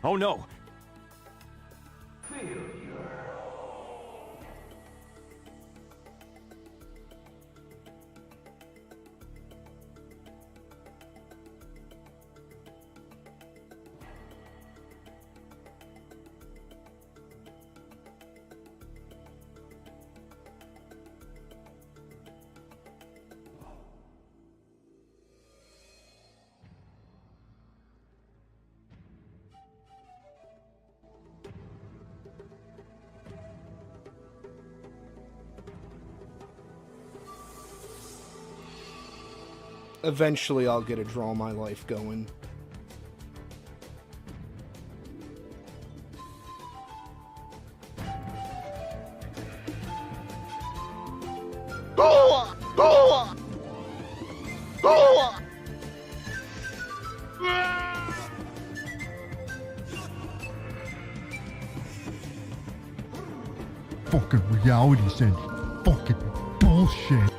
Oh no! Eventually, I'll get a Draw My Life going. Fucking reality sense. Fucking bullshit.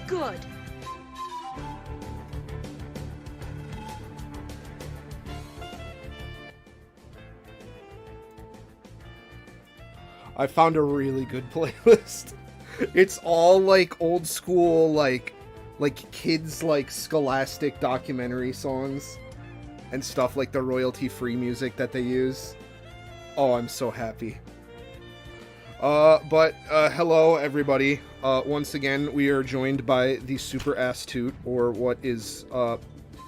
Good. I found a really good playlist. It's all like old school, like kids like Scholastic documentary songs and stuff, like the royalty-free music that they use. Oh, I'm so happy. But hello everybody. Once again, we are joined by the Super Astute, or what is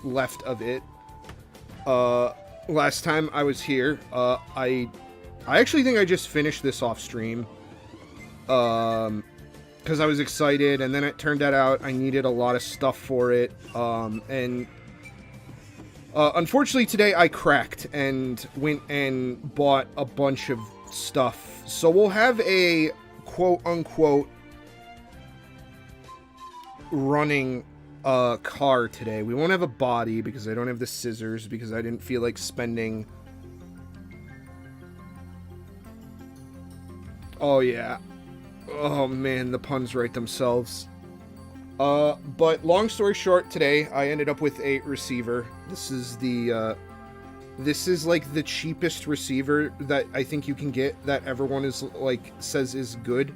left of it. Last time I was here, I actually think I just finished this off stream. Because I was excited, and then it turned out I needed a lot of stuff for it. Unfortunately today I cracked and went and bought a bunch of stuff. So we'll have a quote-unquote running car today. We won't have a body because I don't have the scissors, because I didn't feel like spending... Oh yeah. Oh man, the puns write themselves. But long story short, today I ended up with a receiver. This is the, this is like the cheapest receiver that I think you can get that everyone is like, says is good.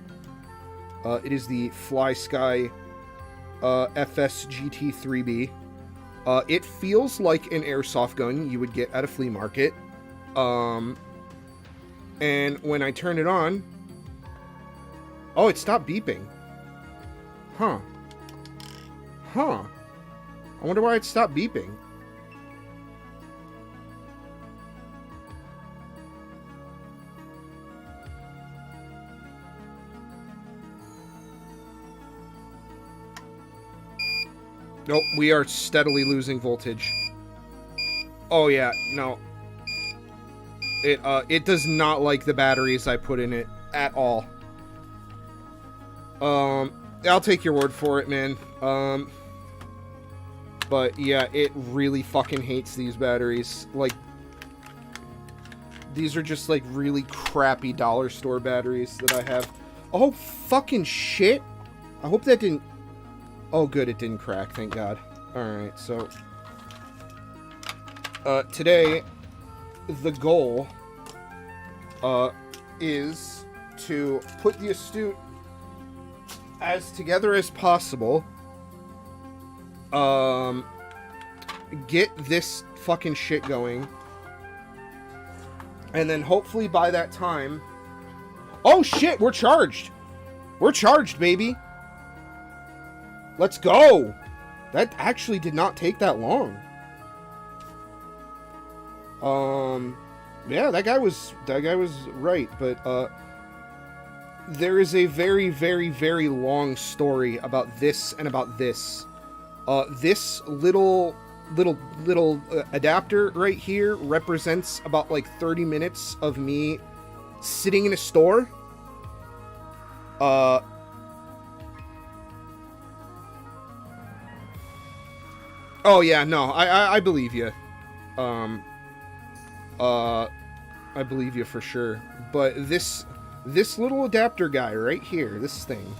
It is the Fly Sky, FS GT3B. It feels like an airsoft gun you would get at a flea market. And when I turn it on, oh, it stopped beeping. Huh. Huh. I wonder why it stopped beeping. Nope, we are steadily losing voltage. Oh yeah, no. It does not like the batteries I put in it at all. I'll take your word for it, man. But yeah, it really fucking hates these batteries. Like, these are just like really crappy dollar store batteries that I have. Oh, fucking shit. I hope that didn't... Oh, good, it didn't crack, thank God. Alright, so... today, the goal, is to put the Astute as together as possible. Get this fucking shit going. And then hopefully by that time... Oh shit, we're charged! We're charged, baby! Let's go! That actually did not take that long. Yeah, that guy was right, but, there is a very, very, very long story about this and about this. This little adapter right here represents about like 30 minutes of me sitting in a store. Oh yeah, no, I believe you. I believe you for sure. But this little adapter guy right here, this thing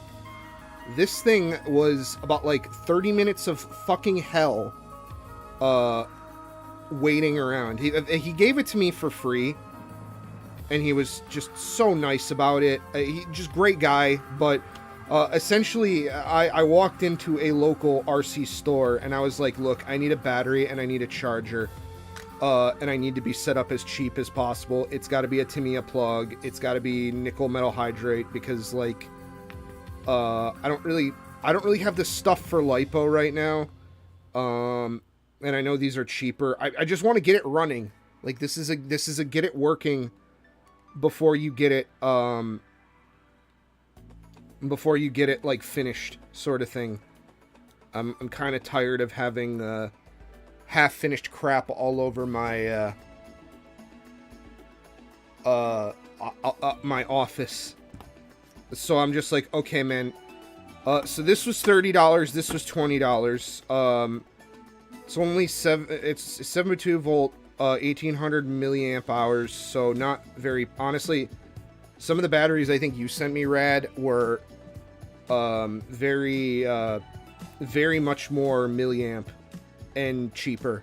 was about like 30 minutes of fucking hell waiting around. He gave it to me for free, and he was just so nice about it. He just great guy, but essentially I walked into a local RC store and I was like, look, I need a battery and I need a charger, and I need to be set up as cheap as possible. It's got to be a Tamiya plug. It's got to be nickel metal hydrate, because like I don't really have the stuff for lipo right now. And I know these are cheaper. I just want to get it running. Like this is a get it working before you get it like finished sort of thing. I'm kind of tired of having half finished crap all over my my office. So I'm just like, okay, man. So this was $30. This was $20. It's only it's 72 volt, 1800 milliamp hours. So not very, honestly, some of the batteries I think you sent me, Rad, were very much more milliamp and cheaper.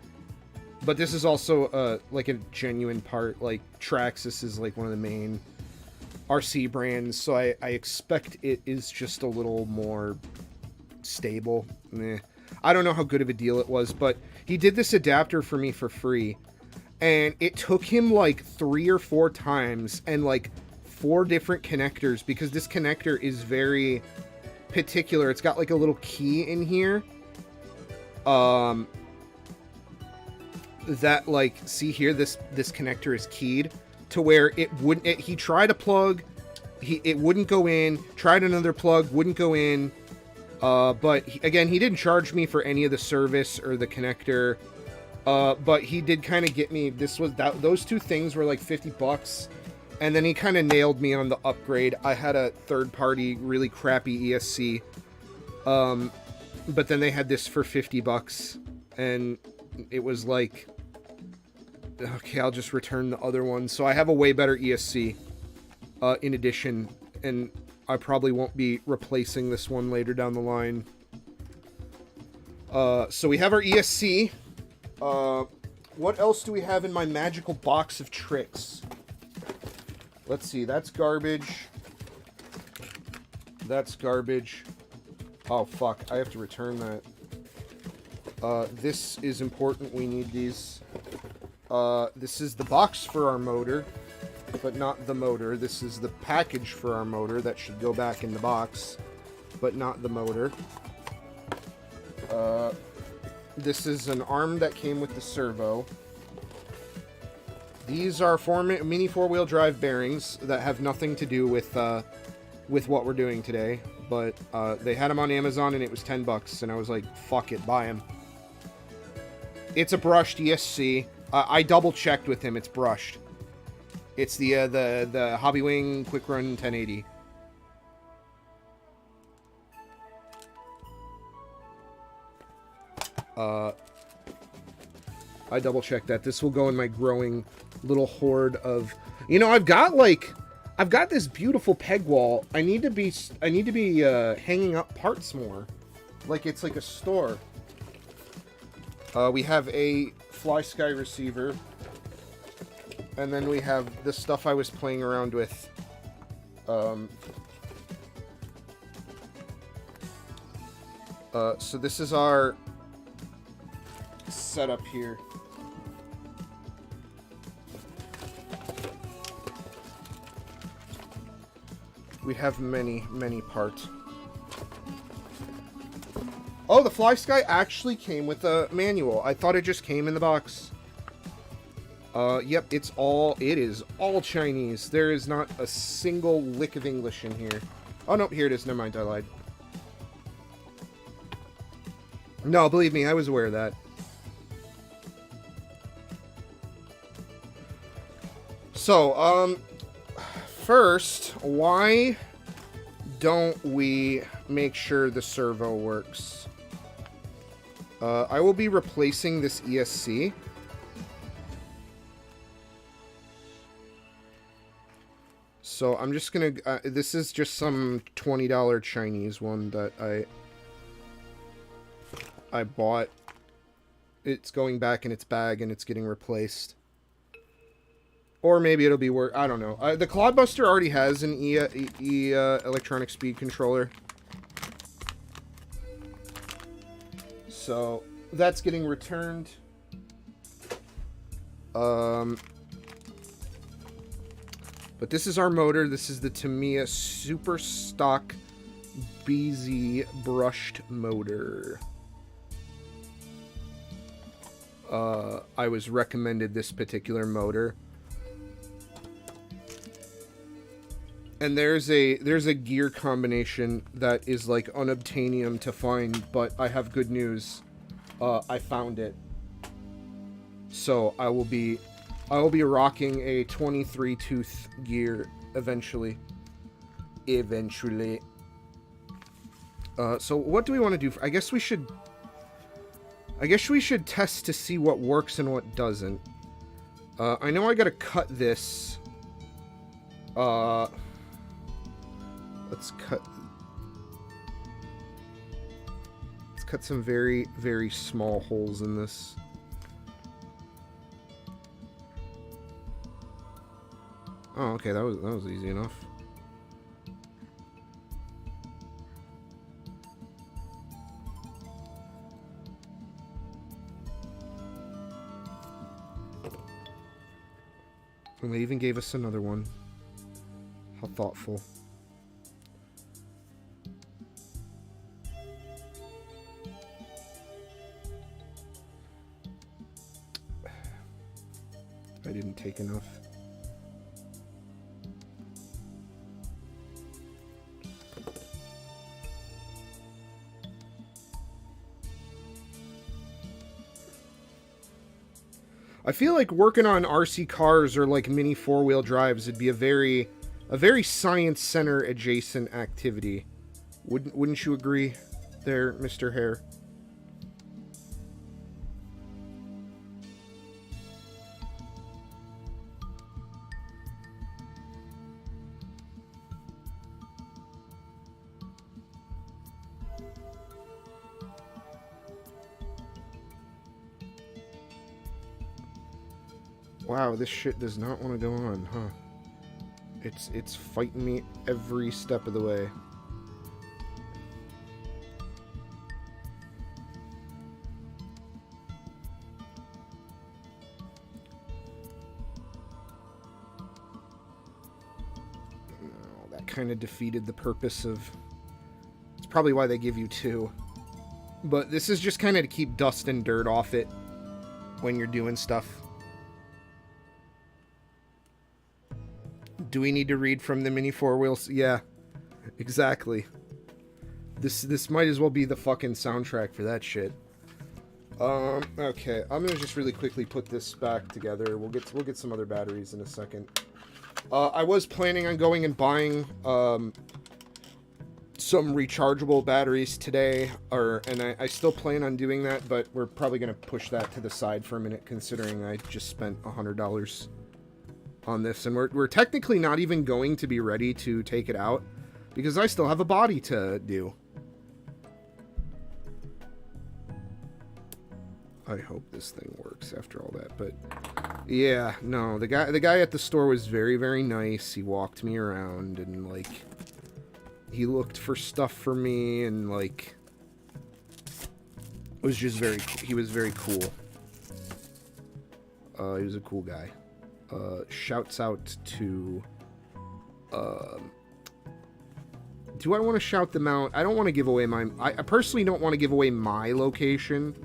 But this is also like a genuine part. Like Traxxas is like one of the main RC brands, so I expect it is just a little more stable. I don't know how good of a deal it was, but he did this adapter for me for free, and it took him like 3 or 4 times and like 4 different connectors, because this connector is very particular. It's got like a little key in here that, like, see here, this connector is keyed to where it wouldn't, he tried a plug, it wouldn't go in, tried another plug, wouldn't go in. But again, he didn't charge me for any of the service or the connector. But he did kind of get me. Those 2 things were like $50, and then he kind of nailed me on the upgrade. I had a third-party, really crappy ESC, but then they had this for $50, and it was like, okay, I'll just return the other one. So I have a way better ESC in addition, and I probably won't be replacing this one later down the line. So we have our ESC. What else do we have in my magical box of tricks? Let's see. That's garbage. That's garbage. Oh, fuck. I have to return that. This is important. We need these. This is the box for our motor, but not the motor. This is the package for our motor that should go back in the box, but not the motor. This is an arm that came with the servo. These are mini 4-wheel drive bearings that have nothing to do with what we're doing today, but they had them on Amazon and it was $10, and I was like, fuck it, buy them. It's a brushed ESC. I double checked with him. It's brushed. It's the Hobbywing Quick Run 1080. I double checked that. This will go in my growing little hoard of, I've got this beautiful peg wall. I need to be hanging up parts more, like it's like a store. We have a Fly Sky receiver, and then we have the stuff I was playing around with. So this is our setup here. We have many, many parts. Oh, the Fly Sky actually came with a manual. I thought it just came in the box. Yep, it is all Chinese. There is not a single lick of English in here. Oh, no, here it is. Never mind, I lied. No, believe me, I was aware of that. So, first, why don't we make sure the servo works? I will be replacing this ESC. So I'm just gonna, this is just some $20 Chinese one that I bought. it's going back in its bag and it's getting replaced. Or maybe it'll be work. I don't know. The Clodbuster already has an electronic speed controller. So that's getting returned. But this is our motor. This is the Tamiya Super Stock BZ brushed motor. I was recommended this particular motor. And there's a gear combination that is like unobtainium to find, but I have good news. I found it. So I will be rocking a 23 tooth gear eventually. So what do we want to do? I guess we should test to see what works and what doesn't. I know I gotta cut this. Let's cut some very, very small holes in this. Oh, okay, that was easy enough. And they even gave us another one. How thoughtful. I didn't take enough. I feel like working on RC cars or like mini four-wheel drives would be a very science center adjacent activity. Wouldn't you agree there, Mr. Hare? Wow, this shit does not want to go on, huh? It's fighting me every step of the way. Oh, that kind of defeated the purpose of... It's probably why they give you two. But this is just kind of to keep dust and dirt off it when you're doing stuff. Do we need to read from the mini four wheels? Yeah, exactly. This might as well be the fucking soundtrack for that shit. Okay, I'm gonna just really quickly put this back together. We'll get some other batteries in a second. I was planning on going and buying some rechargeable batteries today, and I still plan on doing that, but we're probably gonna push that to the side for a minute, considering I just spent $100 on this, and we're technically not even going to be ready to take it out because I still have a body to do. I hope this thing works after all that, but yeah, no, the guy at the store was very, very nice. He walked me around and like he looked for stuff for me and like was just he was very cool. He was a cool guy. Shouts out to, do I want to shout them out? I don't want to give away I personally don't want to give away my location,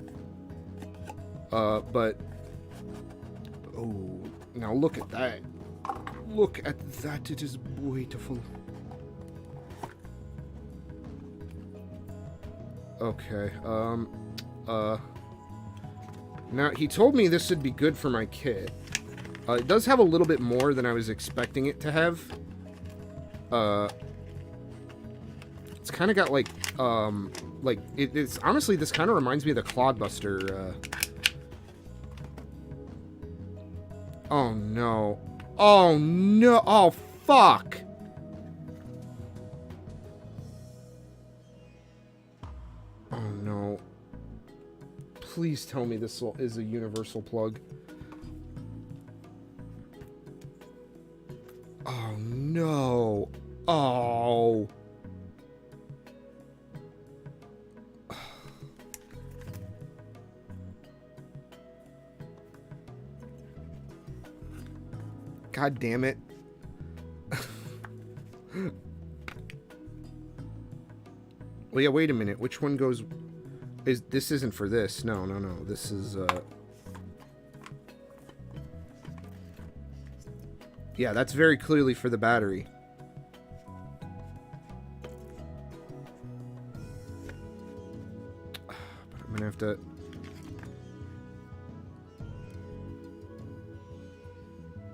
but, oh, now look at that. Look at that, it is beautiful. Okay, now he told me this would be good for my kit. It does have a little bit more than I was expecting it to have. It's kind of got like it's honestly, this kind of reminds me of the Clodbuster. Oh no. Oh no. Oh fuck. Oh no. Please tell me this is a universal plug. Oh, no. Oh. God damn it. Well, yeah, wait a minute. Which one goes... This isn't for this. No. This is, Yeah, that's very clearly for the battery. But I'm gonna have to...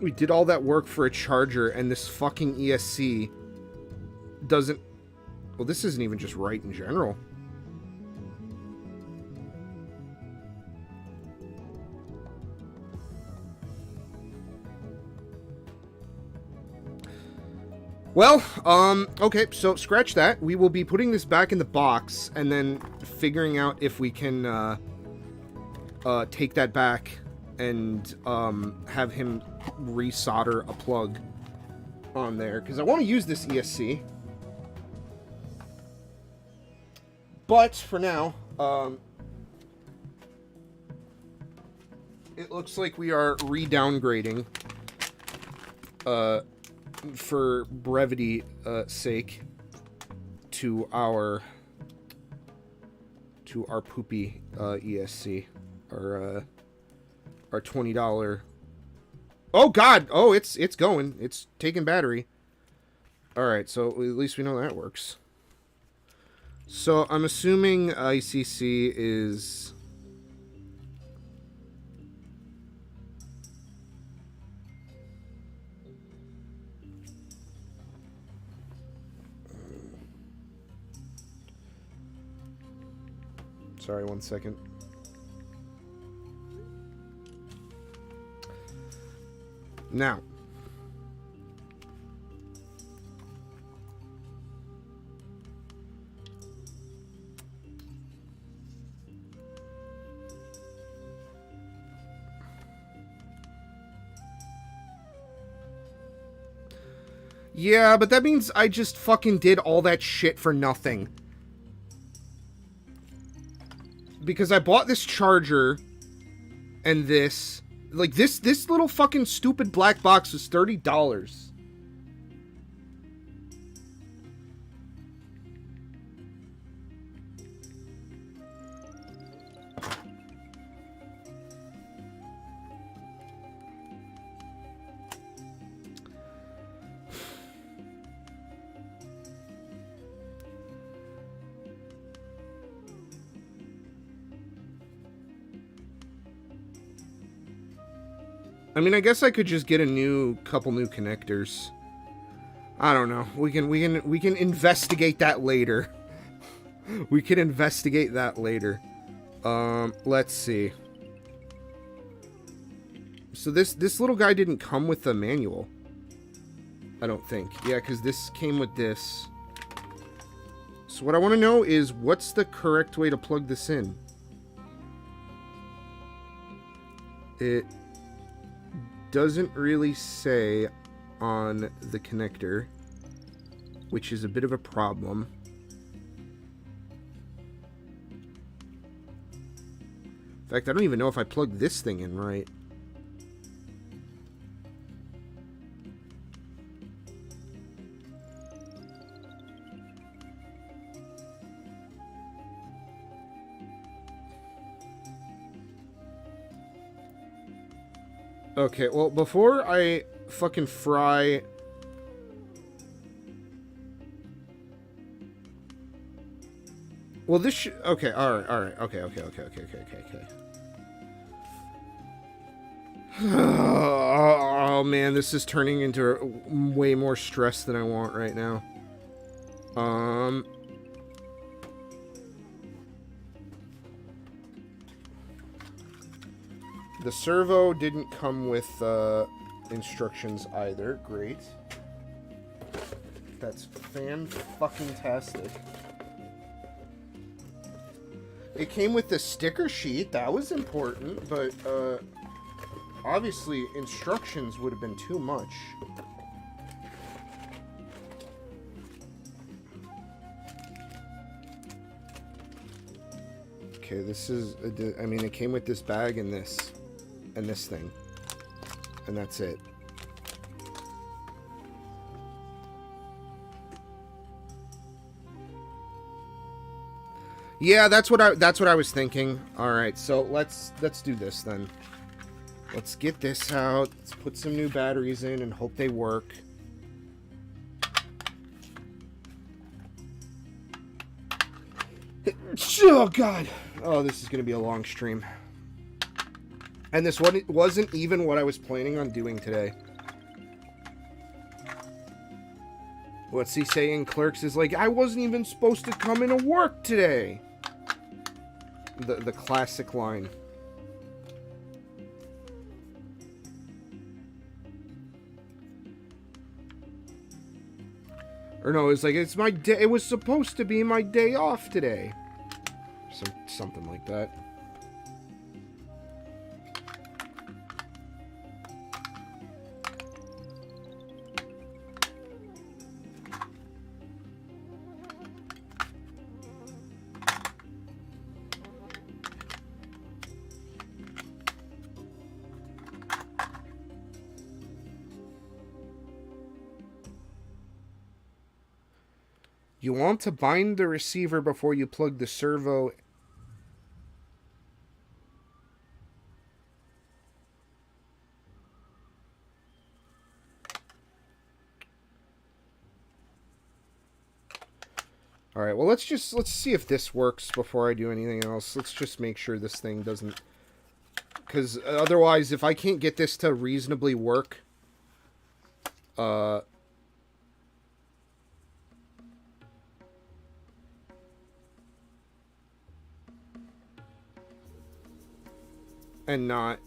We did all that work for a charger, and this fucking ESC doesn't... Well, this isn't even just right in general. Well, okay, so scratch that. We will be putting this back in the box, and then figuring out if we can, take that back and, have him resolder a plug on there, because I want to use this ESC. But, for now, it looks like we are re-downgrading, for brevity sake, to our poopy ESC, our $20. Oh God! Oh, it's going. It's taking battery. All right, so at least we know that works. So I'm assuming ICC is... Sorry, 1 second. Now. Yeah, but that means I just fucking did all that shit for nothing. Because I bought this charger and this... Like, this little fucking stupid black box was $30. I mean, I guess I could just get a couple new connectors. I don't know. We can investigate that later. We can investigate that later. Let's see. So this little guy didn't come with the manual. I don't think. Yeah, because this came with this. So what I want to know is, what's the correct way to plug this in? It doesn't really say on the connector, which is a bit of a problem. In fact, I don't even know if I plugged this thing in right. Okay, well, before I fucking fry... Well, this should... Okay, alright, okay. Oh, man, this is turning into way more stress than I want right now. The servo didn't come with instructions either. Great. That's fan-fucking-tastic. It came with the sticker sheet. That was important, but obviously instructions would have been too much. Okay, this is, I mean, it came with this bag and this thing. And that's it. Yeah, that's what I was thinking. All right, so let's do this then. Let's get this out. Let's put some new batteries in and hope they work. Oh god. Oh, this is going to be a long stream. And this one wasn't even what I was planning on doing today. What's he saying? Clerks is like, I wasn't even supposed to come into work today. The classic line. Or no, it's like, it's my day. It was supposed to be my day off today. Something like that. You want to bind the receiver before you plug the servo. All right, well, let's see if this works before I do anything else. Let's just make sure this thing doesn't, because otherwise, if I can't get this to reasonably work, and not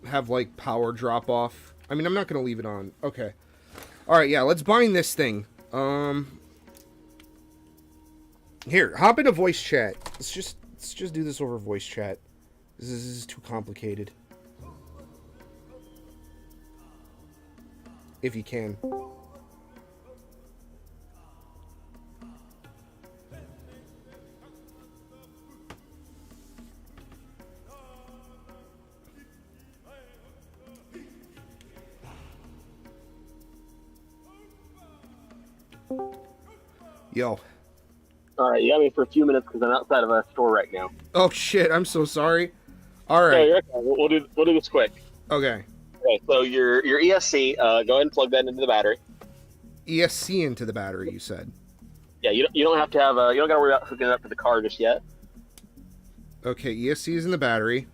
have, like, power drop off. I mean, I'm not going to leave it on. Okay. Alright, yeah, let's bind this thing. Here, hop into voice chat. Let's just do this over voice chat. This is too complicated. If you can. Yo. Alright, you got me for a few minutes because I'm outside of a store right now. Oh shit, I'm so sorry. Alright. Yeah, we'll do this quick. Okay. Okay, so your ESC, go ahead and plug that into the battery. ESC into the battery, you said. Yeah, you don't have to have you don't got to worry about hooking it up to the car just yet. Okay, ESC is in the battery.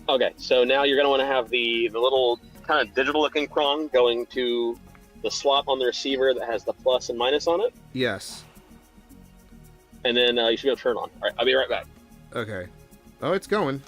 Okay, so now you're going to want to have the little kind of digital looking prong going to the slot on the receiver that has the plus and minus on it. Yes. And then you should be able to turn it on. Alright, I'll be right back. Okay. Oh, it's going.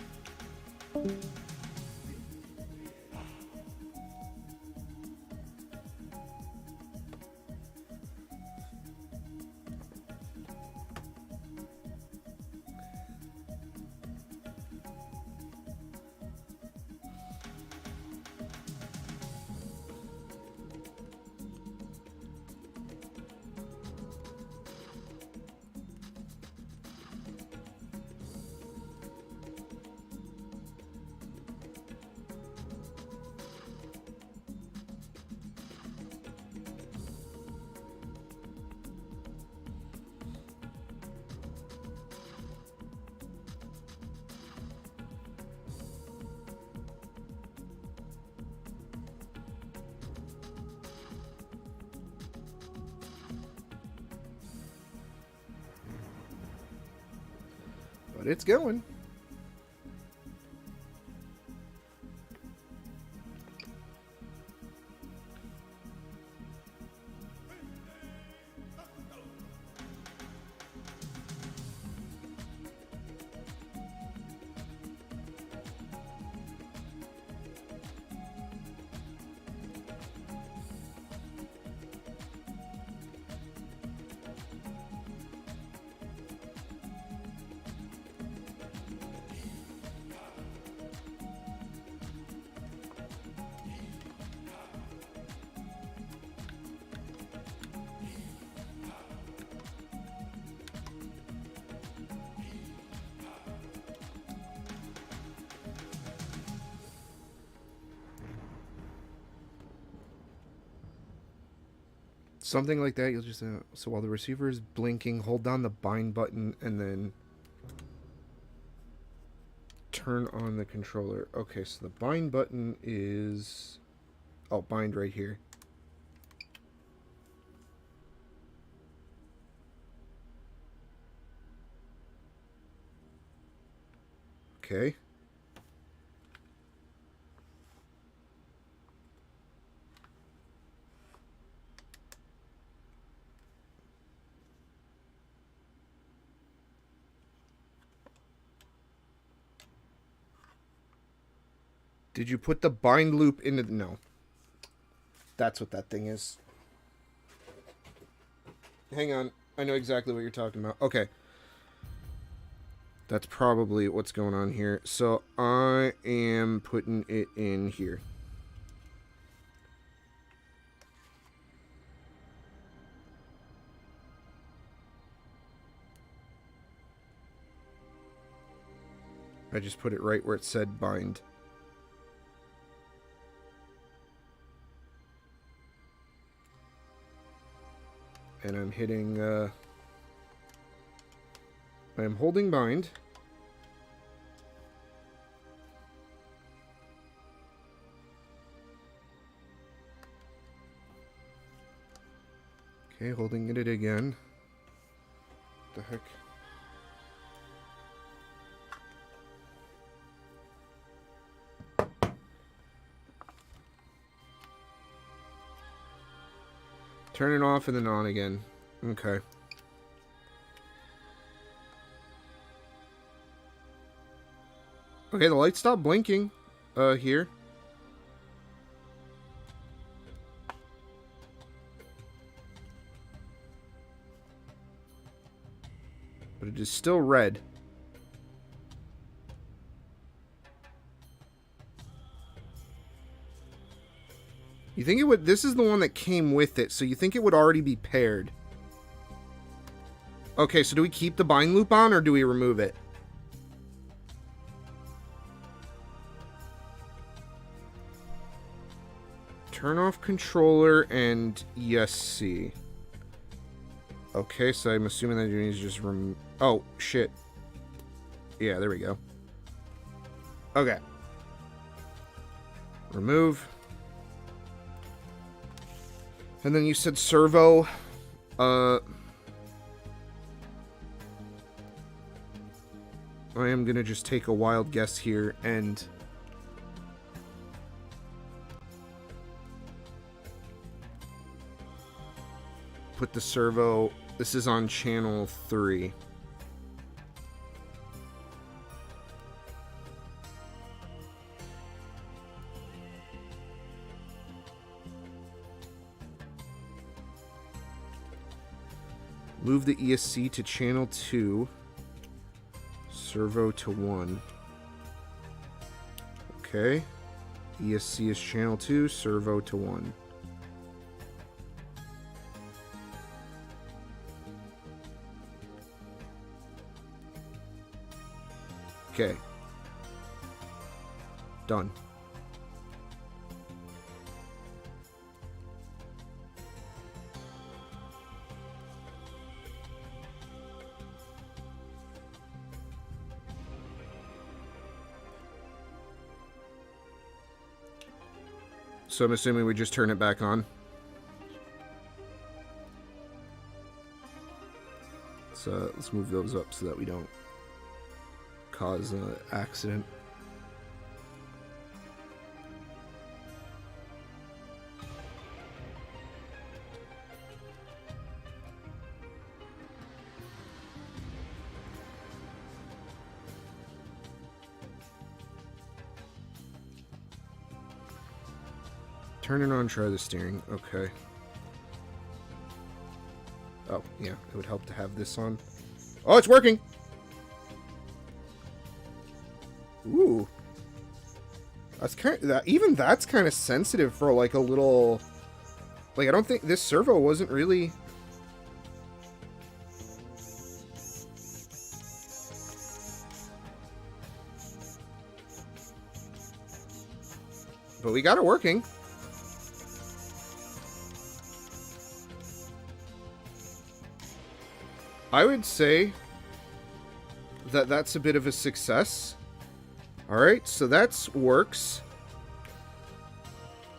But it's going. Something like that. You'll just so while the receiver is blinking, hold down the bind button and then turn on the controller. Okay, so the bind button is bind right here. Okay. Did you put the bind loop into the... No. That's what that thing is. Hang on. I know exactly what you're talking about. Okay. That's probably what's going on here. So I am putting it in here. I just put it right where it said bind. And I'm hitting, I am holding bind. Okay, holding it again. What the heck? Turn it off and then on again. Okay. Okay, the light stopped blinking here. But it is still red. You think it would... This is the one that came with it, so you think it would already be paired. Okay, so do we keep the bind loop on, or do we remove it? Turn off controller and ESC. Okay, so I'm assuming that you need to just oh, shit. Yeah, there we go. Okay. Remove. And then you said servo. I am gonna just take a wild guess here and put the servo. This is on channel 3. Move the ESC to channel 2. Servo to 1. Okay. ESC is channel 2, servo to 1. Okay. Done. So I'm assuming we just turn it back on. So let's move those up so that we don't cause an accident. Turn it on, try the steering. Okay. Oh, yeah, it would help to have this on. Oh, it's working! Ooh. That's kind of, even that's kind of sensitive for like a little... Like, I don't think this servo wasn't really... But we got it working. I would say that that's a bit of a success. Alright, so that's works.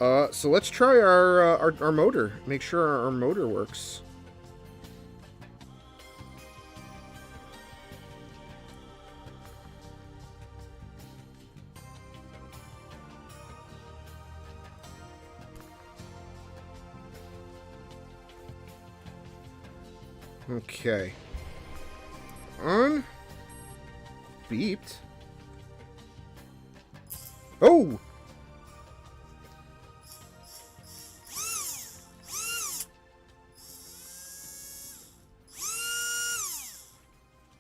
So let's try our motor. Make sure our motor works. Okay. On. Beeped. Oh!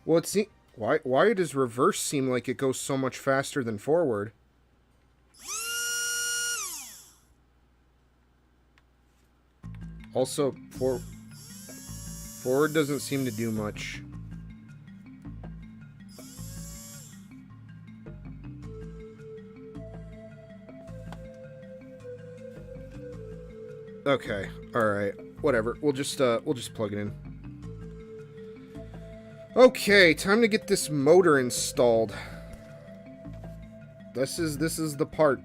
Well, why does reverse seem like it goes so much faster than forward? Also, forward doesn't seem to do much. Okay, alright. Whatever. We'll just plug it in. Okay, time to get this motor installed. This is the part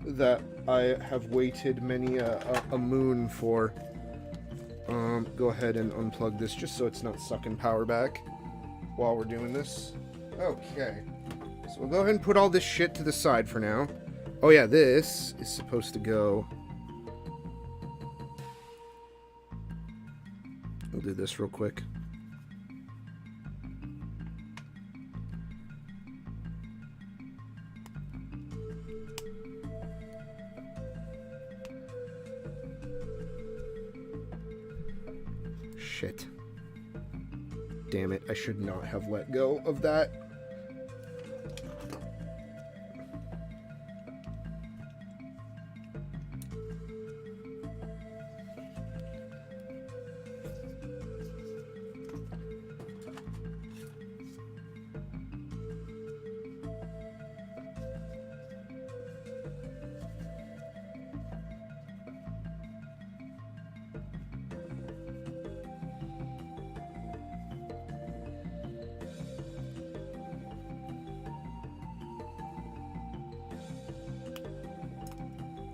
that I have waited many a moon for. Go ahead and unplug this just so it's not sucking power back while we're doing this. Okay. So we'll go ahead and put all this shit to the side for now. Oh yeah, this is supposed to go. We'll do this real quick. Shit. Damn it, I should not have let go of that.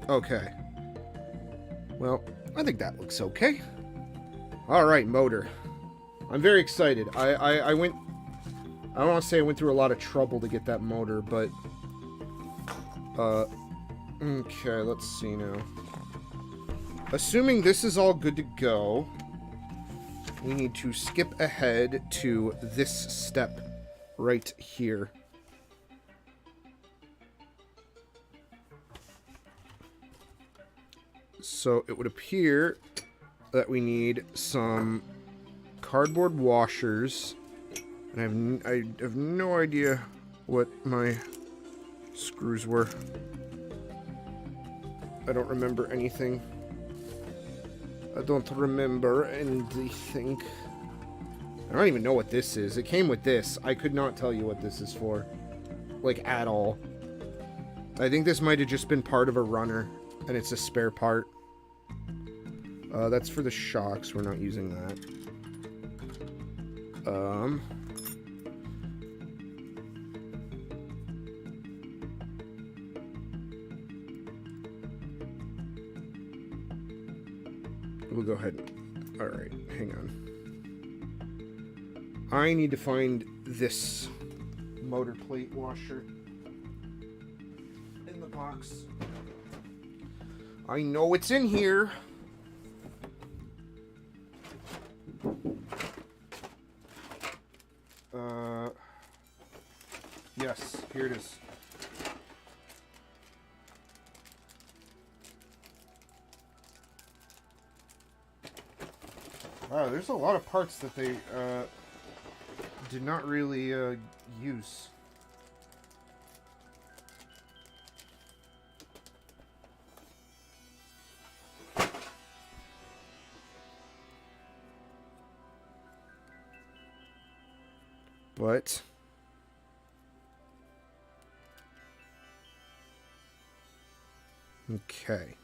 Okay. Well, I think that looks okay. Alright, motor. I'm very excited. I went... I don't want to say I went through a lot of trouble to get that motor, but... Okay, let's see now. Assuming this is all good to go, we need to skip ahead to this step right here. So it would appear that we need some cardboard washers, and I have no idea what my screws were. I don't remember anything. I don't remember anything. I don't even know what this is. It came with this. I could not tell you what this is for. Like, at all. I think this might have just been part of a runner, and it's a spare part. That's for the shocks. We're not using that. We'll go ahead. Alright, hang on. I need to find this motor plate washer in the box. I know it's in here. Yes, here it is. Wow, there's a lot of parts that they did not really use. But okay.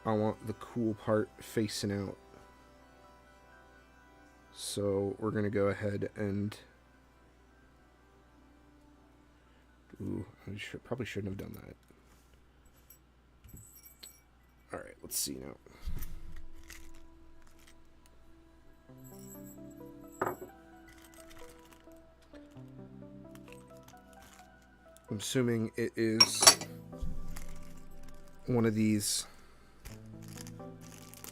I want the cool part facing out. So we're going to go ahead and... Ooh, I probably shouldn't have done that. Alright, let's see now. I'm assuming it is one of these.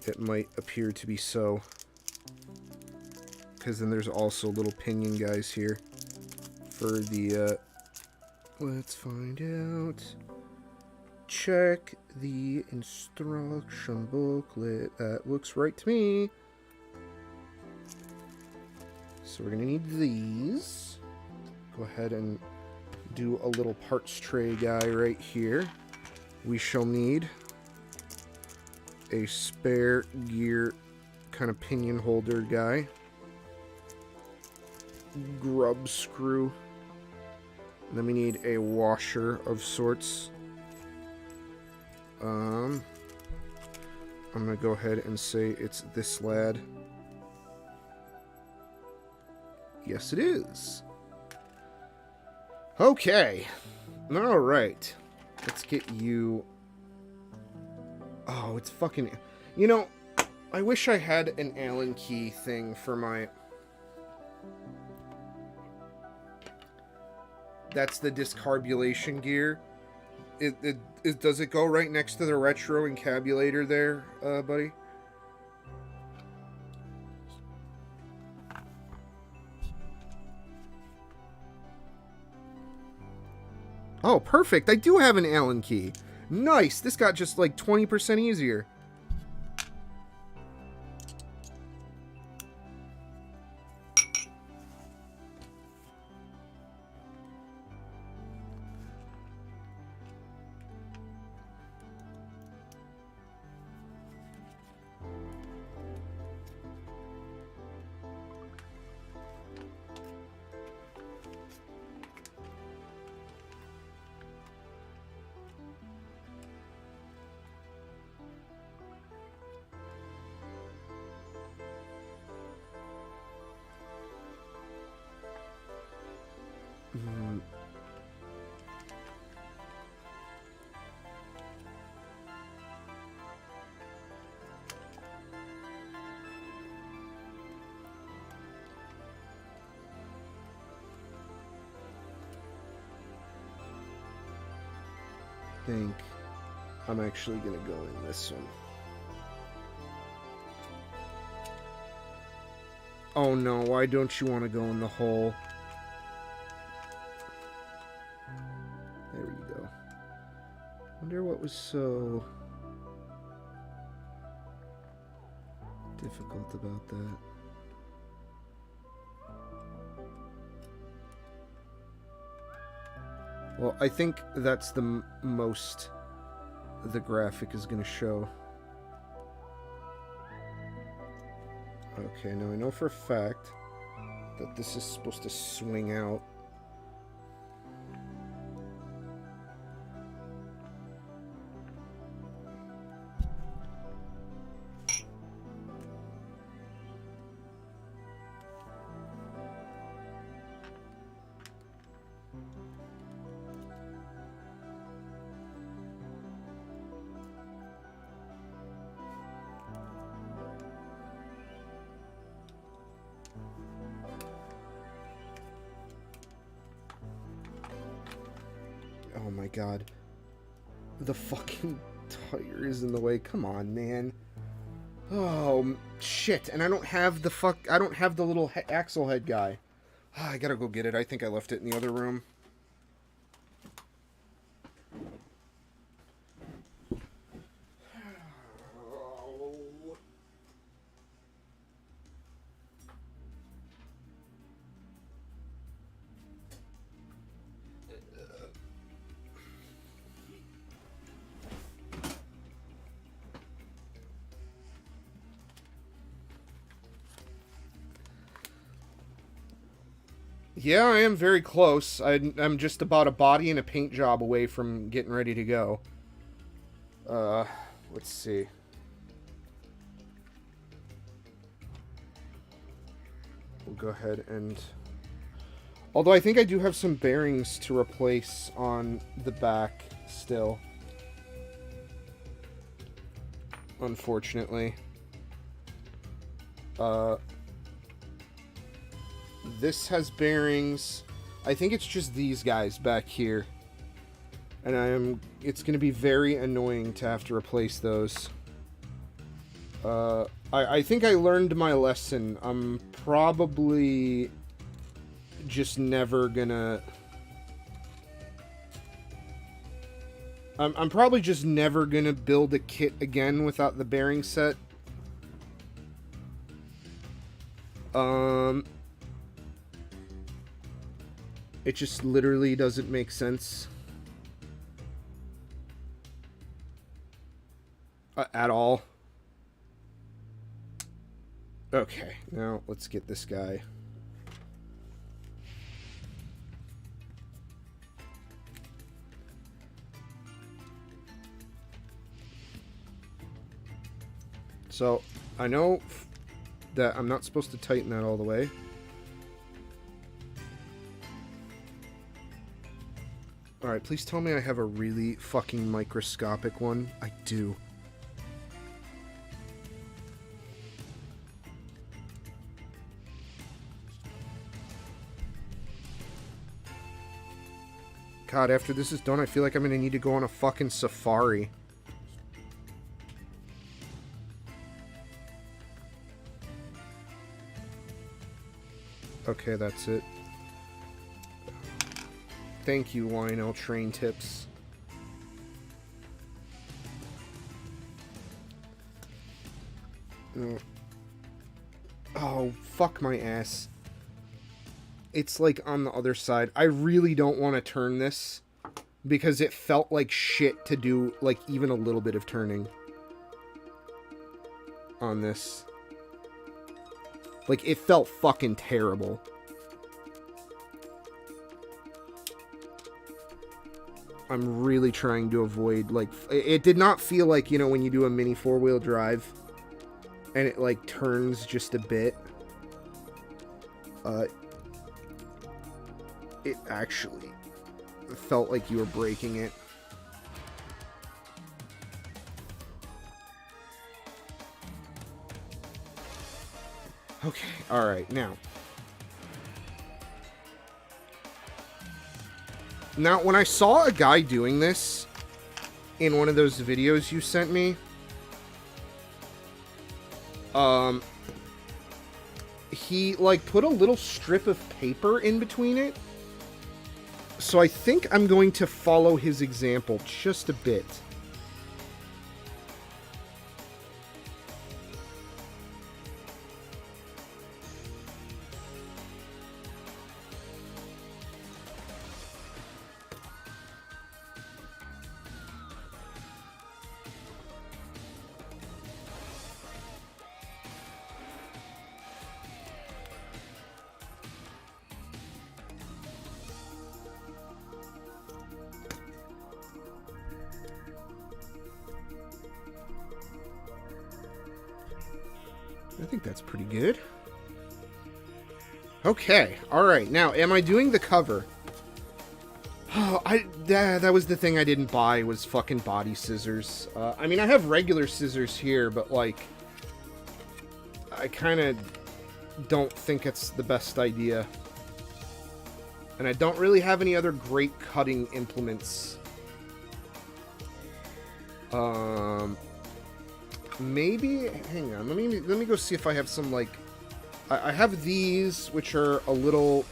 It might appear to be so. Because then there's also little pinion guys here for the, let's find out. Check the instruction booklet. That looks right to me. So we're going to need these. Go ahead and do a little parts tray guy right here. We shall need a spare gear kind of pinion holder guy. Grub screw. And then we need a washer of sorts. I'm gonna go ahead and say it's this lad. Yes, it is. Okay. Alright. Let's get you... Oh, it's fucking... You know, I wish I had an Allen key thing for my... That's the discarbulation gear. Does it go right next to the retro encabulator there, buddy? Oh, perfect. I do have an Allen key. Nice. This got just like 20% easier. I think I'm actually going to go in this one. Oh no, why don't you want to go in the hole? There we go. Wonder what was so difficult about that. Well, I think that's the most the graphic is going to show. Okay, now I know for a fact that this is supposed to swing out. Oh my god. The fucking tire is in the way. Come on, man. Oh, shit. And I don't have the I don't have the little axle head guy. I gotta go get it. I think I left it in the other room. Yeah, I am very close. I'm just about a body and a paint job away from getting ready to go. Let's see. we'll go ahead and... Although I think I do have some bearings to replace on the back still. Unfortunately. This has bearings. I think it's just these guys back here. And it's going to be very annoying to have to replace those. I think I learned my lesson. I'm probably just never gonna... I'm probably just never gonna build a kit again without the bearing set. It just literally doesn't make sense. At all. Okay, now let's get this guy. So, I know that I'm not supposed to tighten that all the way. Alright, please tell me I have a really fucking microscopic one. I do. God, after this is done, I feel like I'm gonna need to go on a fucking safari. Okay, that's it. Thank you, Lionel Train Tips. Oh, fuck my ass. It's like on the other side. I really don't want to turn this because it felt like shit to do like even a little bit of turning on this. Like, it felt fucking terrible. I'm really trying to avoid, like, it did not feel like, you know, when you do a mini four-wheel drive and it, like, turns just a bit. It actually felt like you were breaking it. Okay, alright, now. Now, when I saw a guy doing this in one of those videos you sent me, he, like, put a little strip of paper in between it. So I think I'm going to follow his example just a bit. I think that's pretty good. Okay, alright. Now, am I doing the cover? Oh, that was the thing I didn't buy, was fucking body scissors. I mean, I have regular scissors here, but, like, I kind of don't think it's the best idea. And I don't really have any other great cutting implements. Maybe, hang on, let me go see if I have some, like, I have these, which are a little,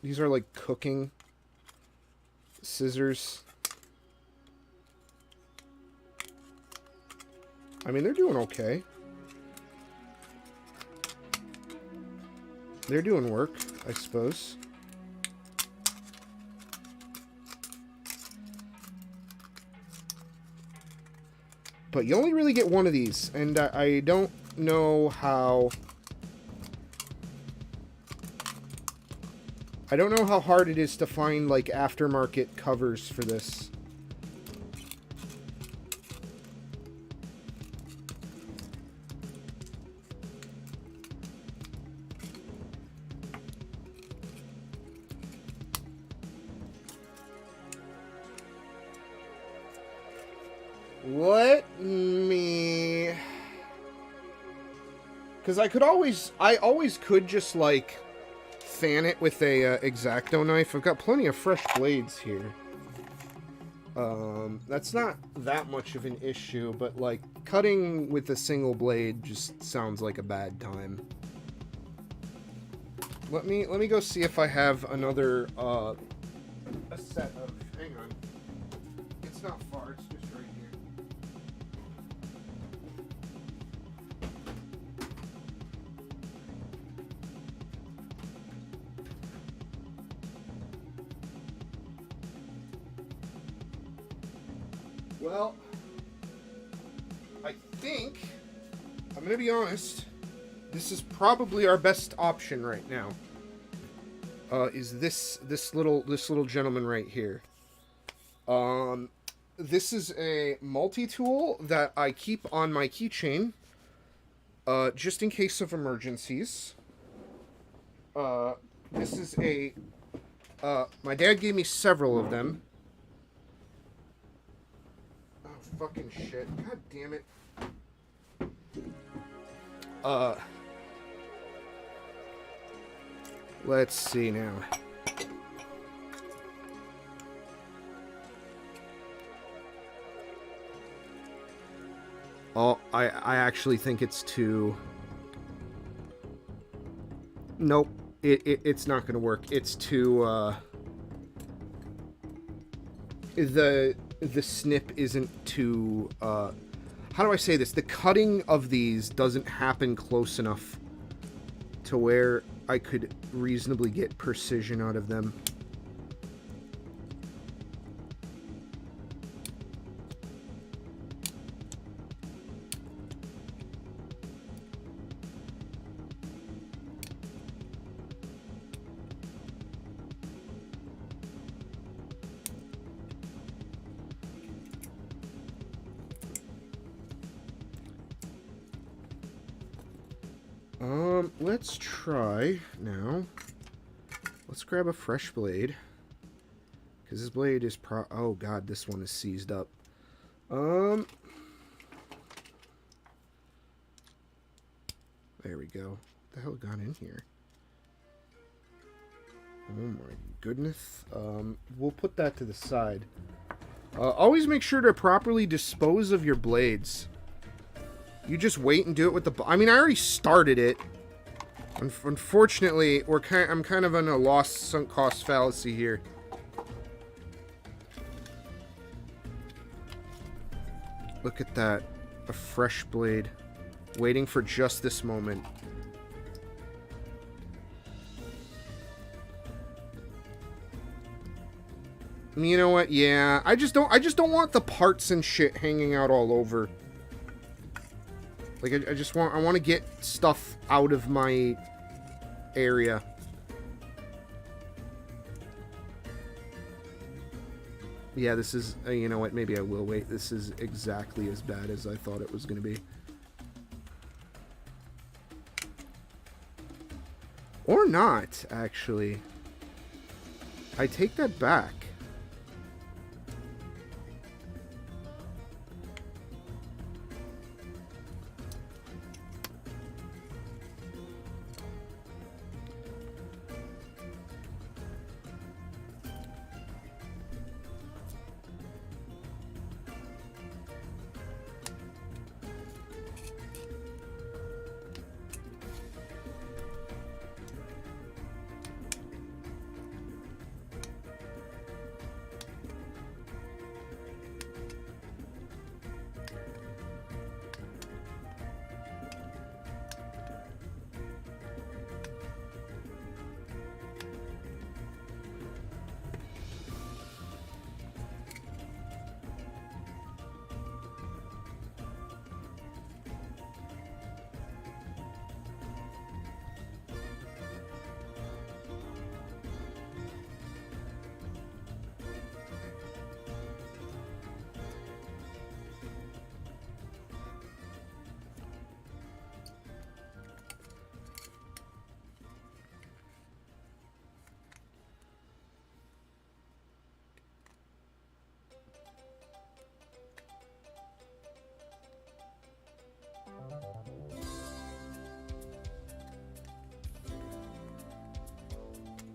these are like cooking scissors. I mean, they're doing okay. They're doing work, I suppose. But you only really get one of these, and I don't know how... I don't know how hard it is to find, like, aftermarket covers for this. Let me... Because I always could just, like, fan it with a X-Acto knife. I've got plenty of fresh blades here. That's not that much of an issue, but, like, cutting with a single blade just sounds like a bad time. Let me go see if I have another, a set of... Hang on. It's not far, it's just right here. Well, I think, I'm gonna be honest, this is probably our best option right now. Is this little gentleman right here. This is a multi-tool that I keep on my keychain, just in case of emergencies. This is a, my dad gave me several of them. Oh, fucking shit. God damn it. Let's see now. Oh, I actually think it's too... Nope. It's not gonna work. It's too, The snip isn't too, how do I say this? The cutting of these doesn't happen close enough to where I could reasonably get precision out of them. Let's try now. Let's grab a fresh blade. Because this blade is oh god, this one is seized up. There we go. What the hell got in here? Oh my goodness. We'll put that to the side. Always make sure to properly dispose of your blades. You just wait and do it with the... I mean, I already started it. Unfortunately, I'm kind of in a lost sunk cost fallacy here. Look at that. A fresh blade. Waiting for just this moment. You know what? Yeah, I just don't want the parts and shit hanging out all over. Like, I want to get stuff out of my area. Yeah, this is, you know what, maybe I will wait. This is exactly as bad as I thought it was going to be. Or not, actually. I take that back.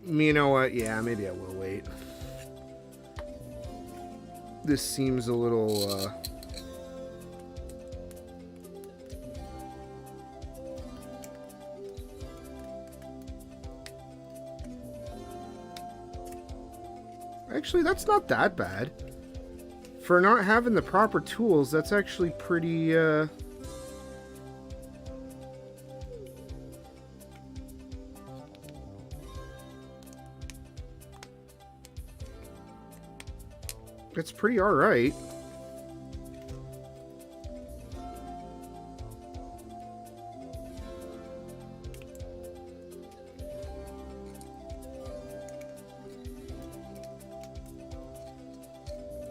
You know what? Yeah, maybe I will wait. This seems a little, Actually, that's not that bad. For not having the proper tools, that's actually pretty, It's pretty alright.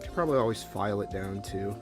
Should probably always file it down too.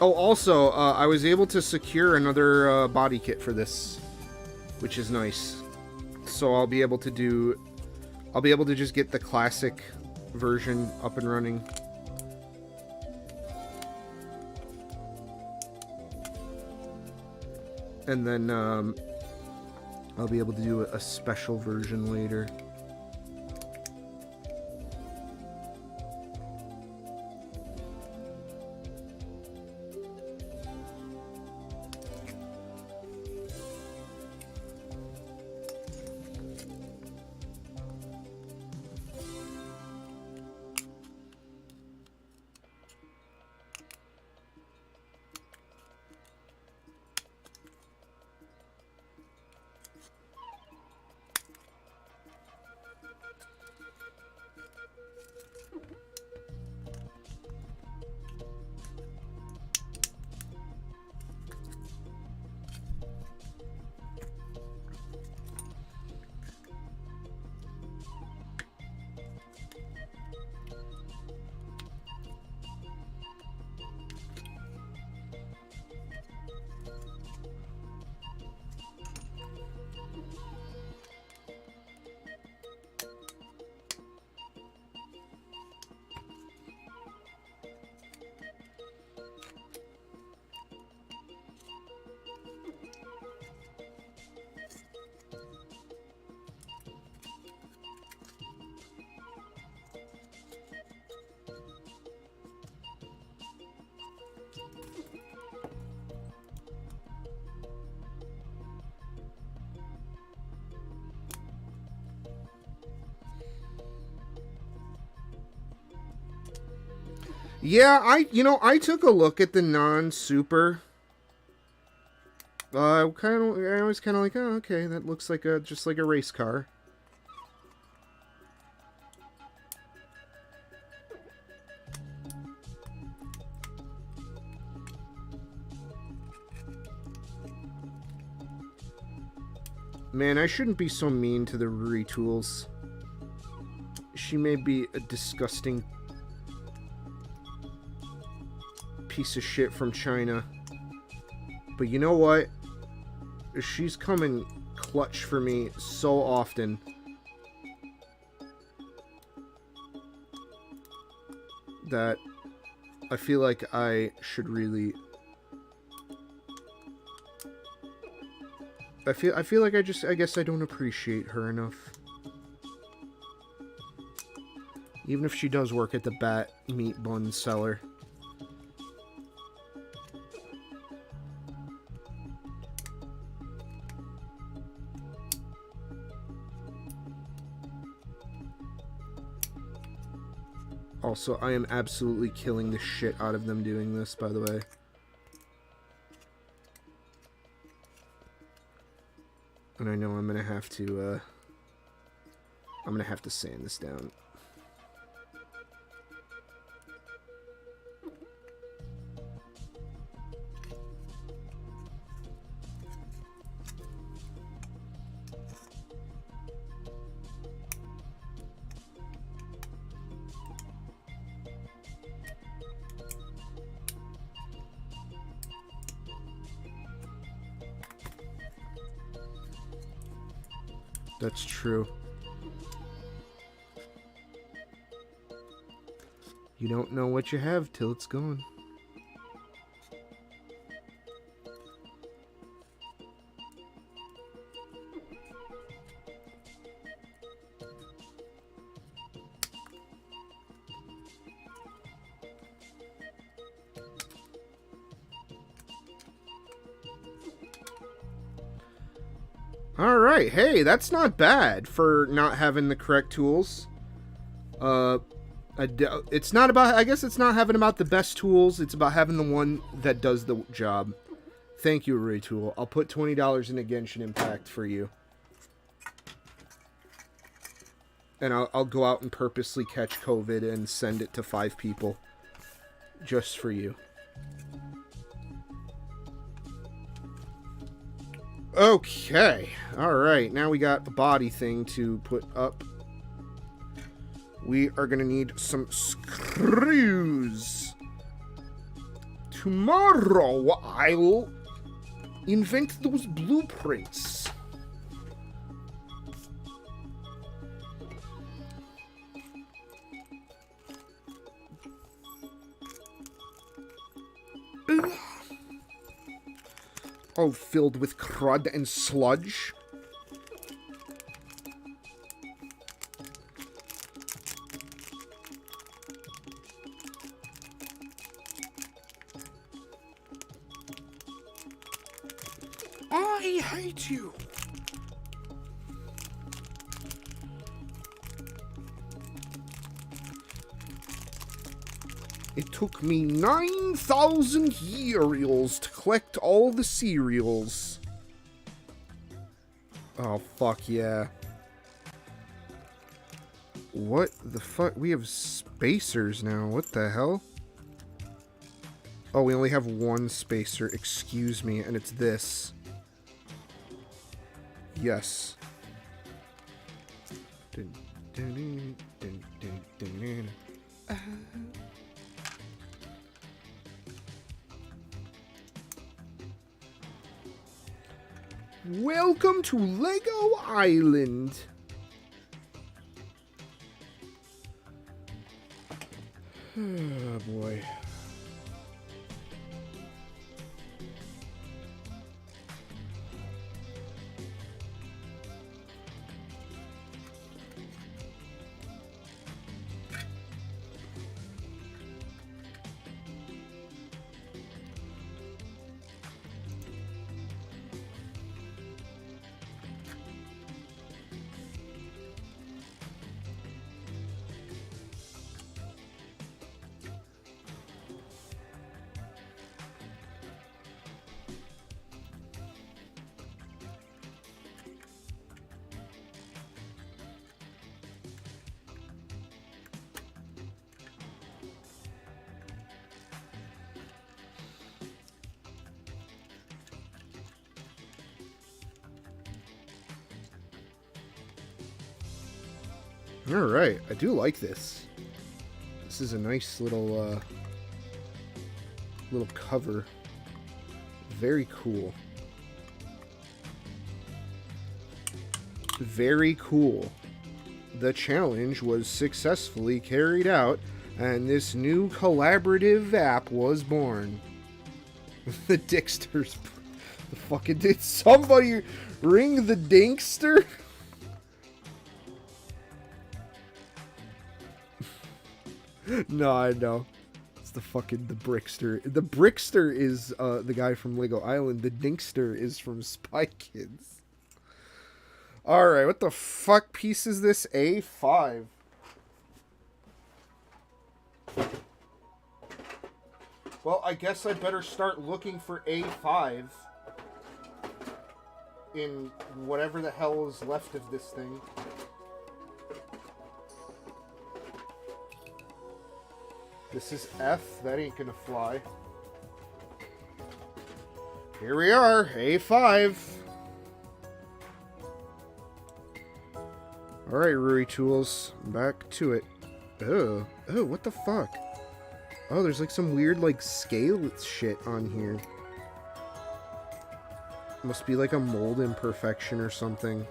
Oh, also, I was able to secure another body kit for this, which is nice. So I'll be able to just get the classic version up and running. And then I'll be able to do a special version later. Yeah, I took a look at the non-super. I was kind of like, oh, okay, that looks like just like a race car. Man, I shouldn't be so mean to the Retools. She may be a disgusting piece of shit from China. But you know what? She's coming clutch for me so often. That I feel like I should really... I feel like I guess I don't appreciate her enough. Even if she does work at the Bat Meat Bun Cellar. Also, I am absolutely killing the shit out of them doing this, by the way. And I know I'm gonna have to sand this down. That's true. You don't know what you have till it's gone. Alright, hey, that's not bad for not having the correct tools. It's not about, I guess it's not having about the best tools, it's about having the one that does the job. Thank you, Retool. I'll put $20 in a Genshin Impact for you. And I'll go out and purposely catch COVID and send it to 5 people. Just for you. Okay. Alright, now we got a body thing to put up. We are going to need some screws. Tomorrow, I'll invent those blueprints. All filled with crud and sludge. I hate you. It took me 9,000 years to collect all the cereals. Oh, fuck yeah. What the fuck? We have spacers now. What the hell? Oh, we only have one spacer. Excuse me. And it's this. Yes. Welcome to Lego Island. Oh boy. Alright, I do like this. This is a nice little, little cover. Very cool. Very cool. The challenge was successfully carried out, and this new collaborative app was born. The Dicksters. The fucking... Did somebody ring the Dinkster? No, I know. It's the fucking... The Brickster. The Brickster is the guy from Lego Island. The Dinkster is from Spy Kids. Alright, what the fuck piece is this? A5. Well, I guess I better start looking for A5 in whatever the hell is left of this thing. This is F. That ain't gonna fly. Here we are, A5. Alright, Ruri Tools. Back to it. Oh, what the fuck? Oh, there's like some weird, like, scale shit on here. Must be like a mold imperfection or something.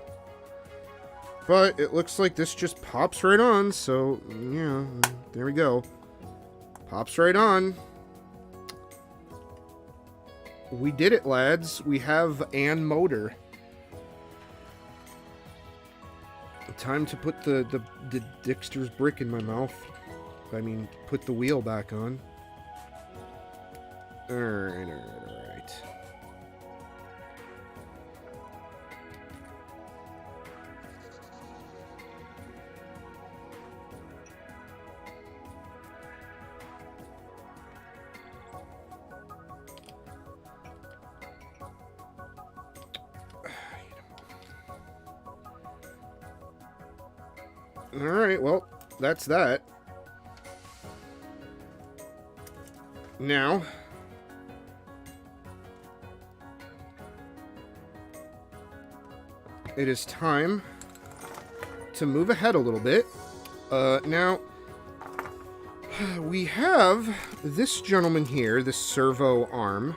But it looks like this just pops right on, so, yeah, there we go. Pops right on. We did it, lads. We have an motor. Time to put the Dickster's brick in my mouth. I mean, put the wheel back on. Alright. Alright, well, that's that. Now, it is time to move ahead a little bit. Now, we have this gentleman here, this servo arm.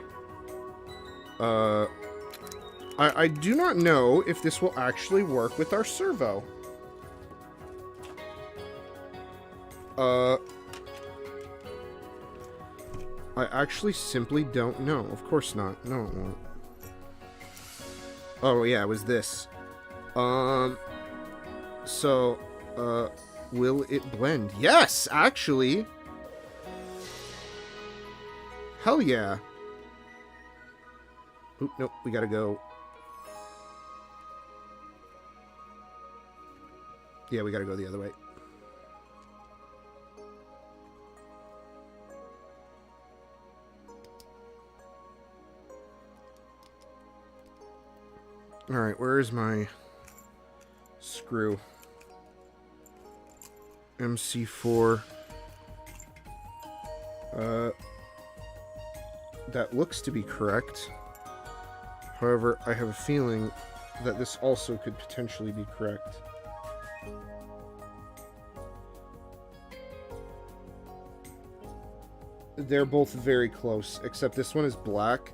I do not know if this will actually work with our servo. I actually simply don't know. Of course not. No, it won't. Oh, yeah, it was this. So, will it blend? Yes, actually! Hell yeah. Oop, nope, we gotta go. Yeah, we gotta go the other way. Alright, where is my screw? MC4. That looks to be correct. However, I have a feeling that this also could potentially be correct. They're both very close, except this one is black.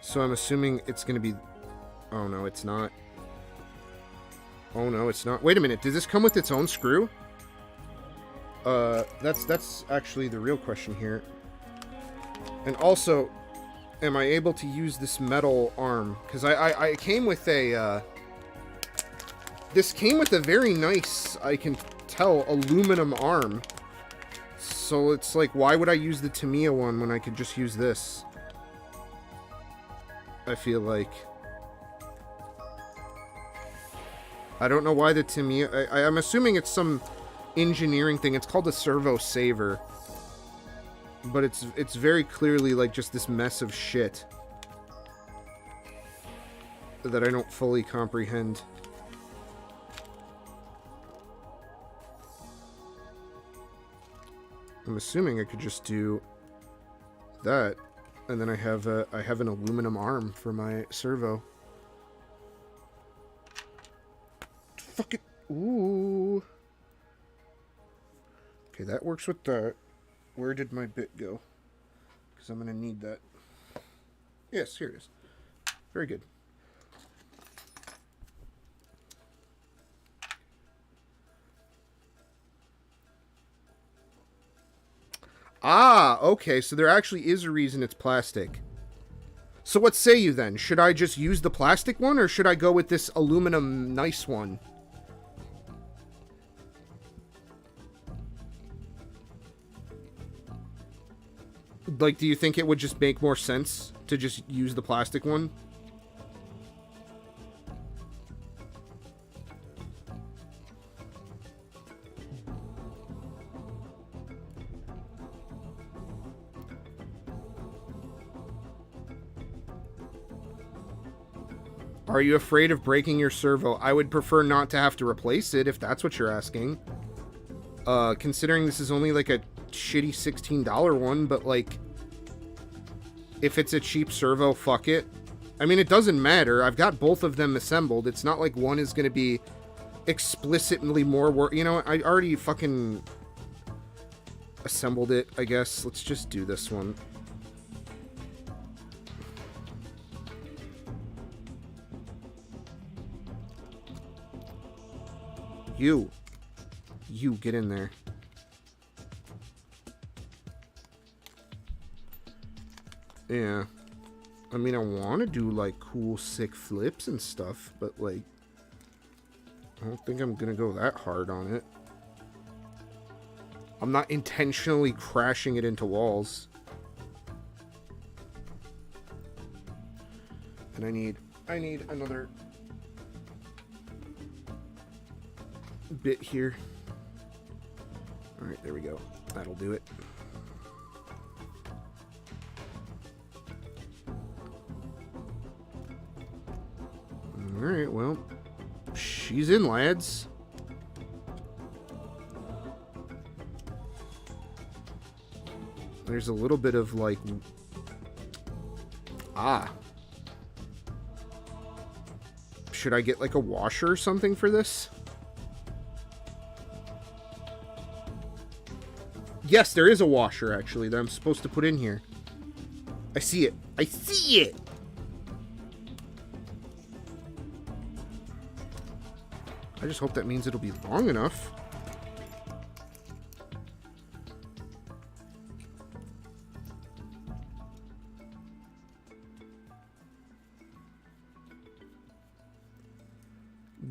So I'm assuming it's going to be... Oh, no, it's not. Oh, no, it's not. Wait a minute. Did this come with its own screw? That's actually the real question here. And also, am I able to use this metal arm? Because I came with a, this came with a very nice, I can tell, aluminum arm. So it's like, why would I use the Tamiya one when I could just use this? I feel like... I don't know why the Tamiya... I'm assuming it's some engineering thing. It's called a servo saver. But it's very clearly like just this mess of shit that I don't fully comprehend. I'm assuming I could just do that, and then I have an aluminum arm for my servo. Fuck it. Ooh. Okay, that works with that. Where did my bit go? Because I'm going to need that. Yes, here it is. Very good. Ah, okay, so there actually is a reason it's plastic. So what say you then? Should I just use the plastic one, or should I go with this aluminum nice one? Like, do you think it would just make more sense to just use the plastic one? Are you afraid of breaking your servo? I would prefer not to have to replace it, if that's what you're asking. Considering this is only like a shitty $16 one, but like, if it's a cheap servo, fuck it. I mean, it doesn't matter. I've got both of them assembled. It's not like one is going to be explicitly more work. You know, I already fucking assembled it, I guess. Let's just do this one. You get in there. Yeah. I mean, I want to do, like, cool, sick flips and stuff, but, like, I don't think I'm going to go that hard on it. I'm not intentionally crashing it into walls. And I need another bit here. All right, there we go. That'll do it. All right, well, she's in, lads. There's a little bit of like, should I get like a washer or something for this? Yes, there is a washer, actually, that I'm supposed to put in here. I see it. I see it! I just hope that means it'll be long enough.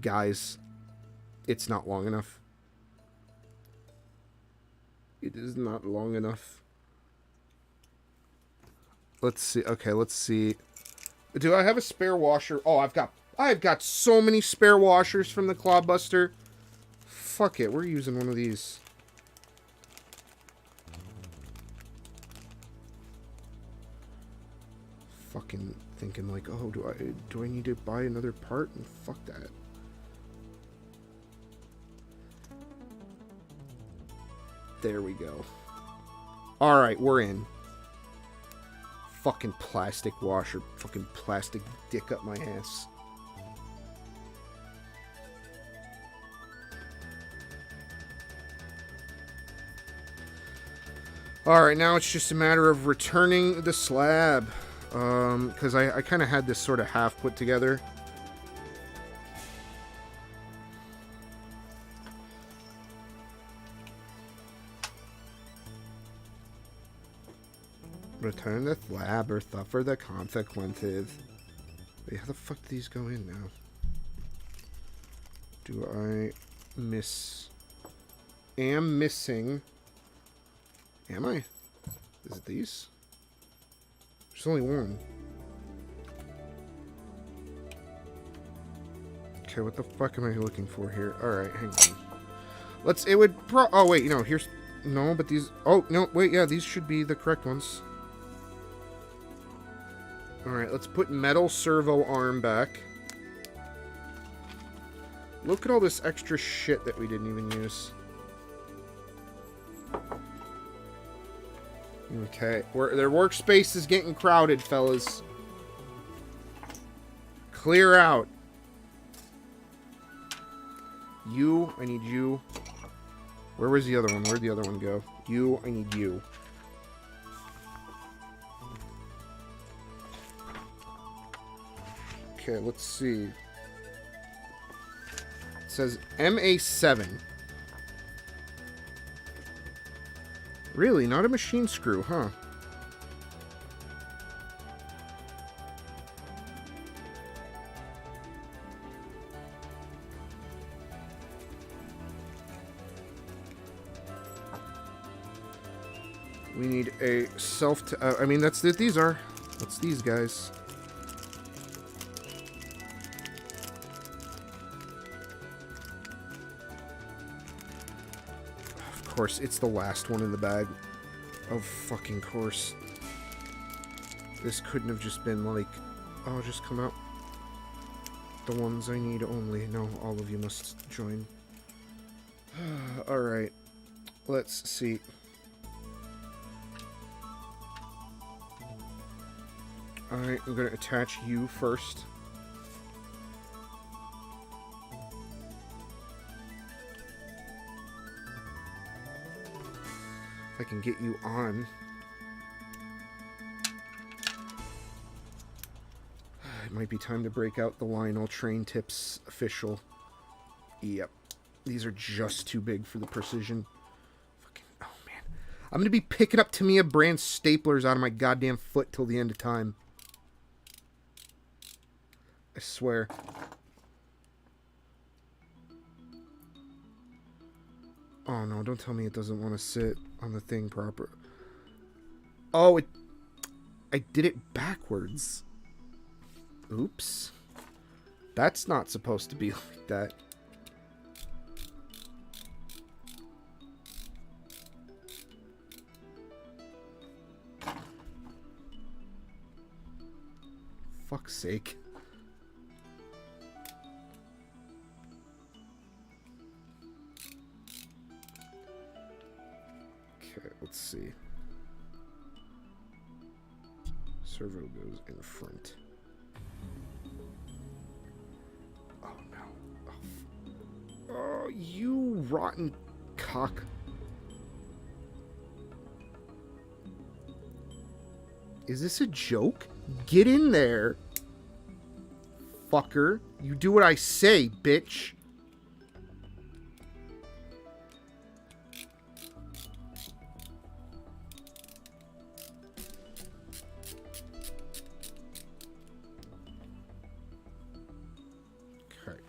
Guys, it's not long enough. It is not long enough. Let's see. Okay, let's see. Do I have a spare washer? Oh, I've got so many spare washers from the Clawbuster. Fuck it, we're using one of these. Fucking thinking like, oh, do I need to buy another part? And fuck that. There we go. Alright, we're in. Fucking plastic washer. Fucking plastic dick up my ass. Alright, now it's just a matter of returning the slab. Because I kind of had this sort of half put together. Return the slab or suffer the consequences. Wait, how the fuck do these go in now? Do I miss... Am missing... Am I? Is it these? There's only one. Okay, what the fuck am I looking for here? Alright, hang on. It would oh, wait, no, here's... No, but these... Oh, no, wait, yeah, these should be the correct ones. Alright, let's put metal servo arm back. Look at all this extra shit that we didn't even use. Okay, their workspace is getting crowded, fellas. Clear out. You, I need you. Where was the other one? Where'd the other one go? You, I need you. Okay, let's see. It says MA7. Really? Not a machine screw, huh? We need a I mean, that's what these are. That's these guys. Of course, it's the last one in the bag. Of fucking course. This couldn't have just been like, oh, just come out. The ones I need only. No, all of you must join. Alright. Let's see. Alright, I'm going to attach you first. If I can get you on. It might be time to break out the Lionel Train Tips official. Yep. These are just too big for the precision. Fucking, oh man. I'm going to be picking up Tamiya brand staplers out of my goddamn foot till the end of time. I swear. Oh no, don't tell me it doesn't want to sit on the thing proper. Oh, I did it backwards. Oops. That's not supposed to be like that. Fuck's sake. Okay, let's see. Servo goes in front. Oh no. Oh, you rotten cock. Is this a joke? Get in there. Fucker. You do what I say, bitch. Okay.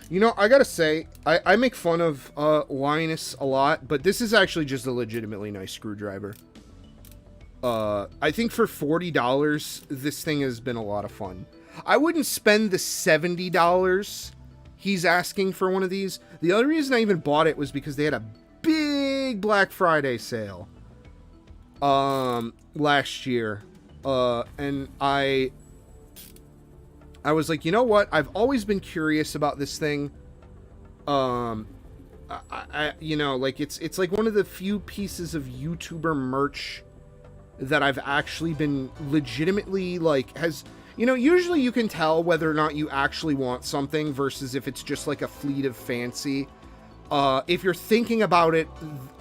You know, I gotta say, I make fun of Linus a lot, but this is actually just a legitimately nice screwdriver. I think for $40, this thing has been a lot of fun. I wouldn't spend the $70 he's asking for one of these. The other reason I even bought it was because they had a big Black Friday sale last year. And I was like, you know what? I've always been curious about this thing. You know, like it's like one of the few pieces of YouTuber merch that I've actually been legitimately like you know, usually you can tell whether or not you actually want something versus if it's just like a fleet of fancy. If you're thinking about it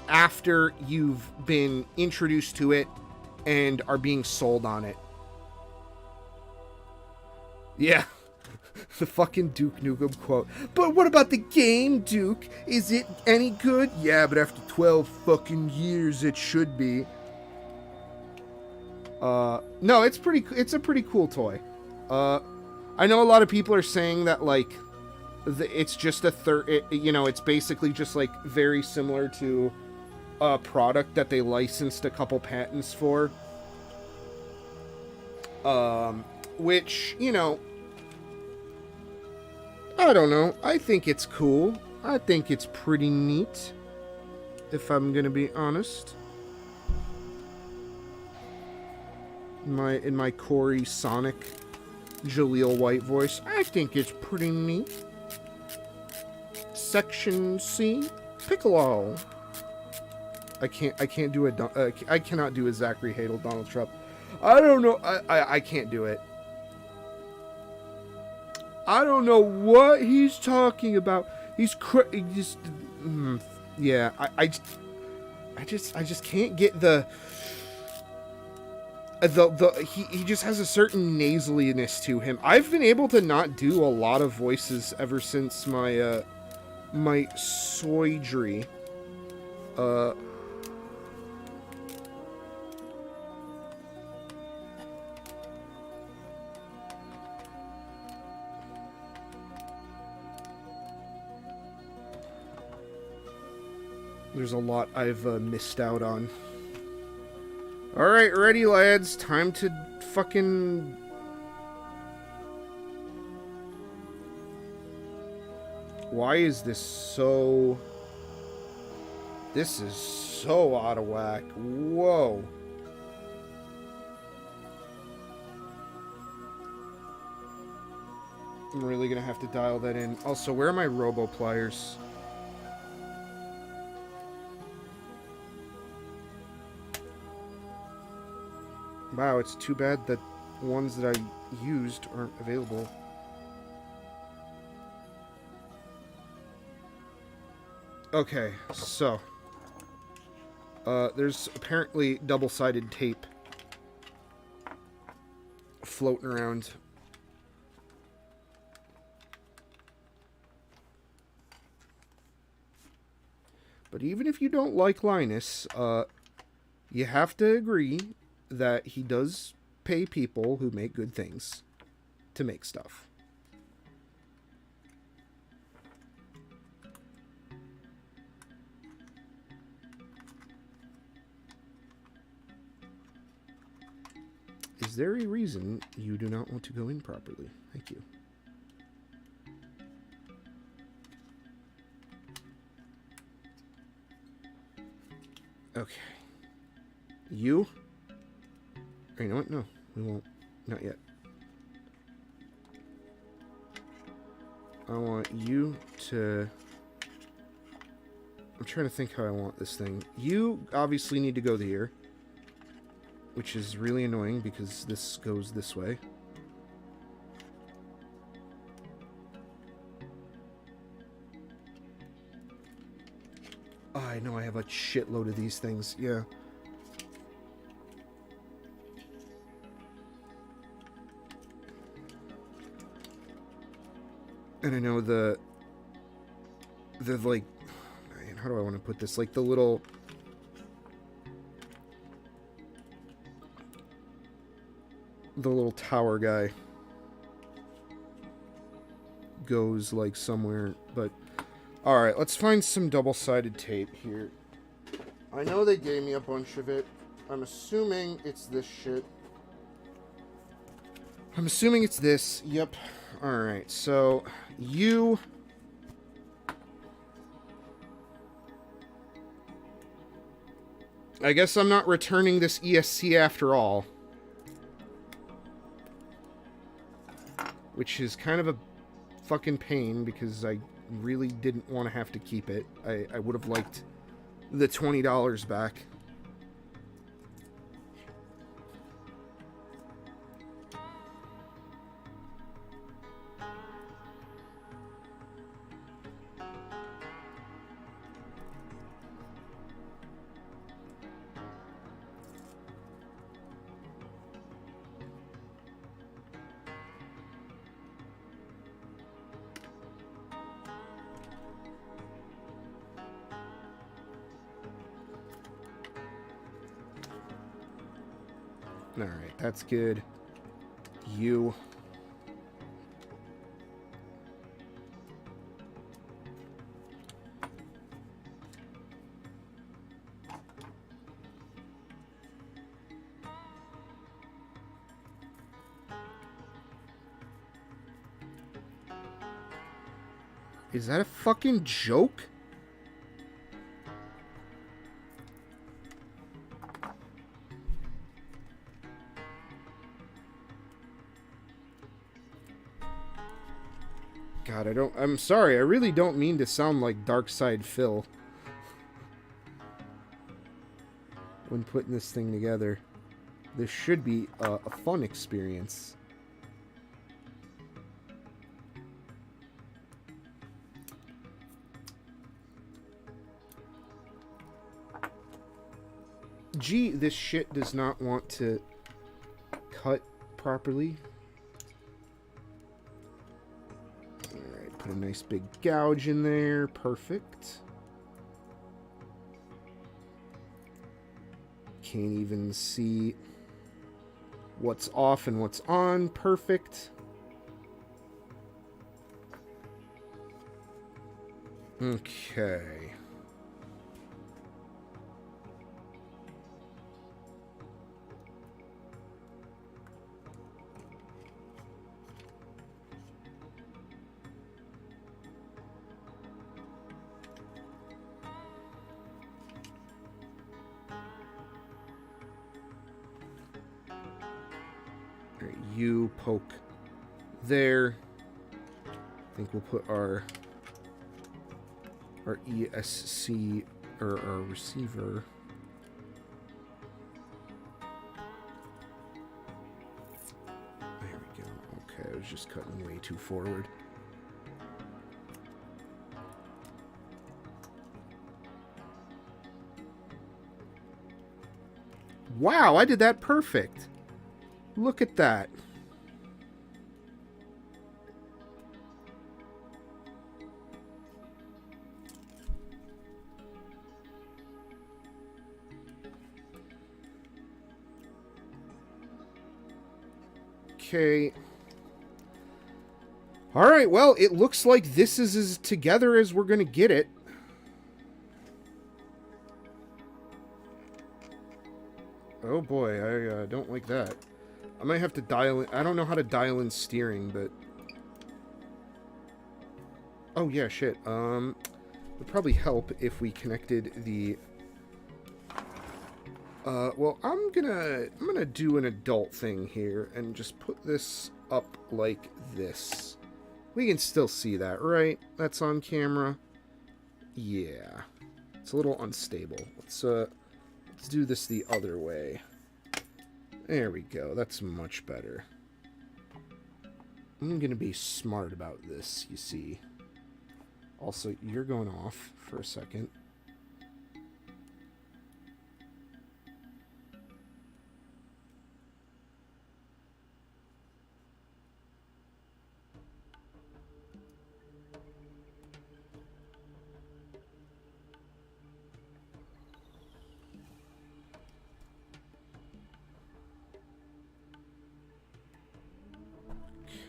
after you've been introduced to it and are being sold on it. Yeah, the fucking Duke Nukem quote. But what about the game, Duke? Is it any good? Yeah, but after 12 fucking years, it should be. No, it's a pretty cool toy. I know a lot of people are saying that, like, it's just a third. You know, it's basically just like very similar to a product that they licensed a couple patents for. Which, you know, I don't know. I think it's cool. I think it's pretty neat, if I'm gonna be honest. In my Corey Sonic Jaleel White voice, I think it's pretty neat. Section C, Piccolo. I can't do a I cannot do a Zachary Hadel Donald Trump. I don't know. I can't do it. I don't know what he's talking about. He's just yeah. I just can't get the he just has a certain nasaliness to him. I've been able to not do a lot of voices ever since my my surgery. There's a lot I've missed out on. Alright, ready, lads. Time to fucking... Why is this so... This is so out of whack. Whoa. I'm really gonna have to dial that in. Also, where are my robo pliers? Wow, it's too bad that ones that I used aren't available. Okay, so there's apparently double-sided tape floating around. But even if you don't like Linus, you have to agree that he does pay people who make good things to make stuff. Is there a reason you do not want to go in properly? Thank you. Okay. You? You know what? No, we won't. Not yet. I want you to... I'm trying to think how I want this thing. You obviously need to go here, which is really annoying because this goes this way. Oh, I know I have a shitload of these things. Yeah. And I know the like, man, how do I want to put this? Like the little tower guy goes like somewhere, but all right, let's find some double-sided tape here. I know they gave me a bunch of it. I'm assuming it's this shit. I'm assuming it's this. Yep. All right, so you... I guess I'm not returning this ESC after all. Which is kind of a fucking pain because I really didn't want to have to keep it. I would have liked the $20 back. Alright, that's good. You. Is that a fucking joke? God, I'm sorry, I really don't mean to sound like Darkside Phil when putting this thing together. This should be a fun experience. Gee, this shit does not want to cut properly. Alright, put a nice big gouge in there. Perfect. Can't even see what's off and what's on. Perfect. Okay. You poke there. I think we'll put our ESC or our receiver. There we go. Okay, I was just cutting way too forward. Wow, I did that perfect. Look at that. Okay. Alright, well, it looks like this is as together as we're going to get it. Oh boy, I don't like that. I might have to dial in. I don't know how to dial in steering, but... Oh yeah, shit. It would probably help if we connected the... well, I'm gonna do an adult thing here and just put this up like this. We can still see that, right? That's on camera. Yeah. It's a little unstable. Let's do this the other way. There we go. That's much better. I'm gonna be smart about this, you see. Also, you're going off for a second.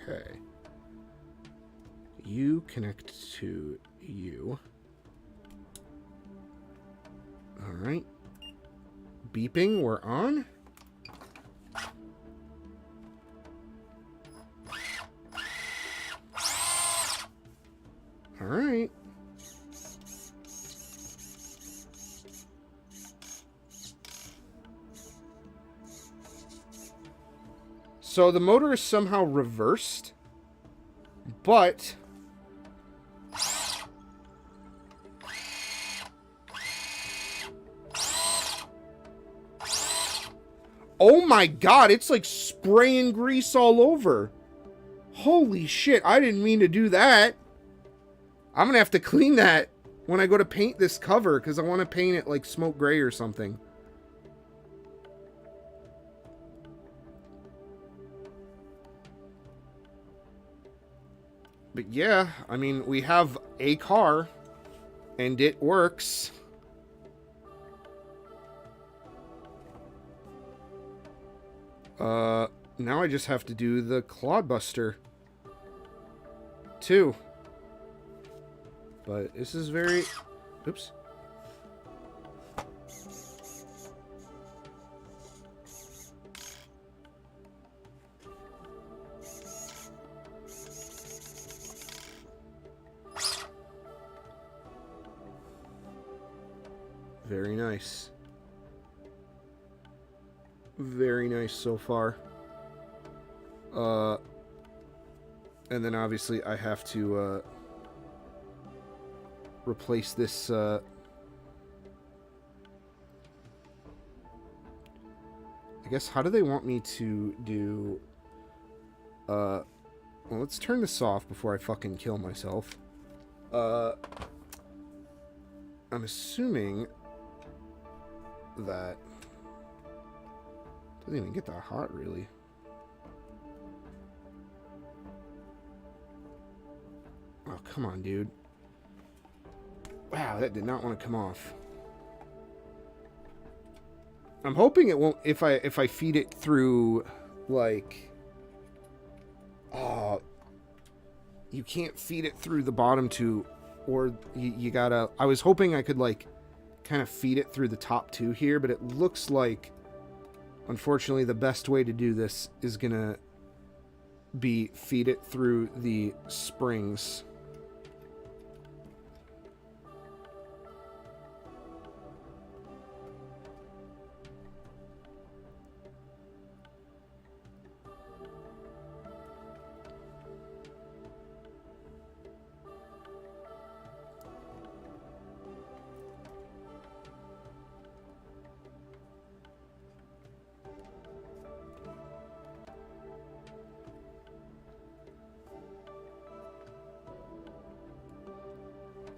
Okay. You connect to you. Alright. Beeping, we're on. Alright. So the motor is somehow reversed, but oh my god, it's like spraying grease all over. Holy shit, I didn't mean to do that. I'm gonna have to clean that when I go to paint this cover, because I want to paint it like smoke gray or something. But yeah, I mean, we have a car, and it works. Now I just have to do the Clodbuster, too. But this is very... Oops. Very nice. Very nice so far. And then obviously I have to replace this I guess, how do they want me to do well, let's turn this off before I fucking kill myself. I'm assuming that doesn't even get that hot, really. Oh, come on, dude. Wow, that did not want to come off. I'm hoping it won't if I feed it through, like, you can't feed it through the bottom two, or you gotta. I was hoping I could, like, kind of feed it through the top two here, but it looks like, unfortunately, the best way to do this is gonna be feed it through the springs.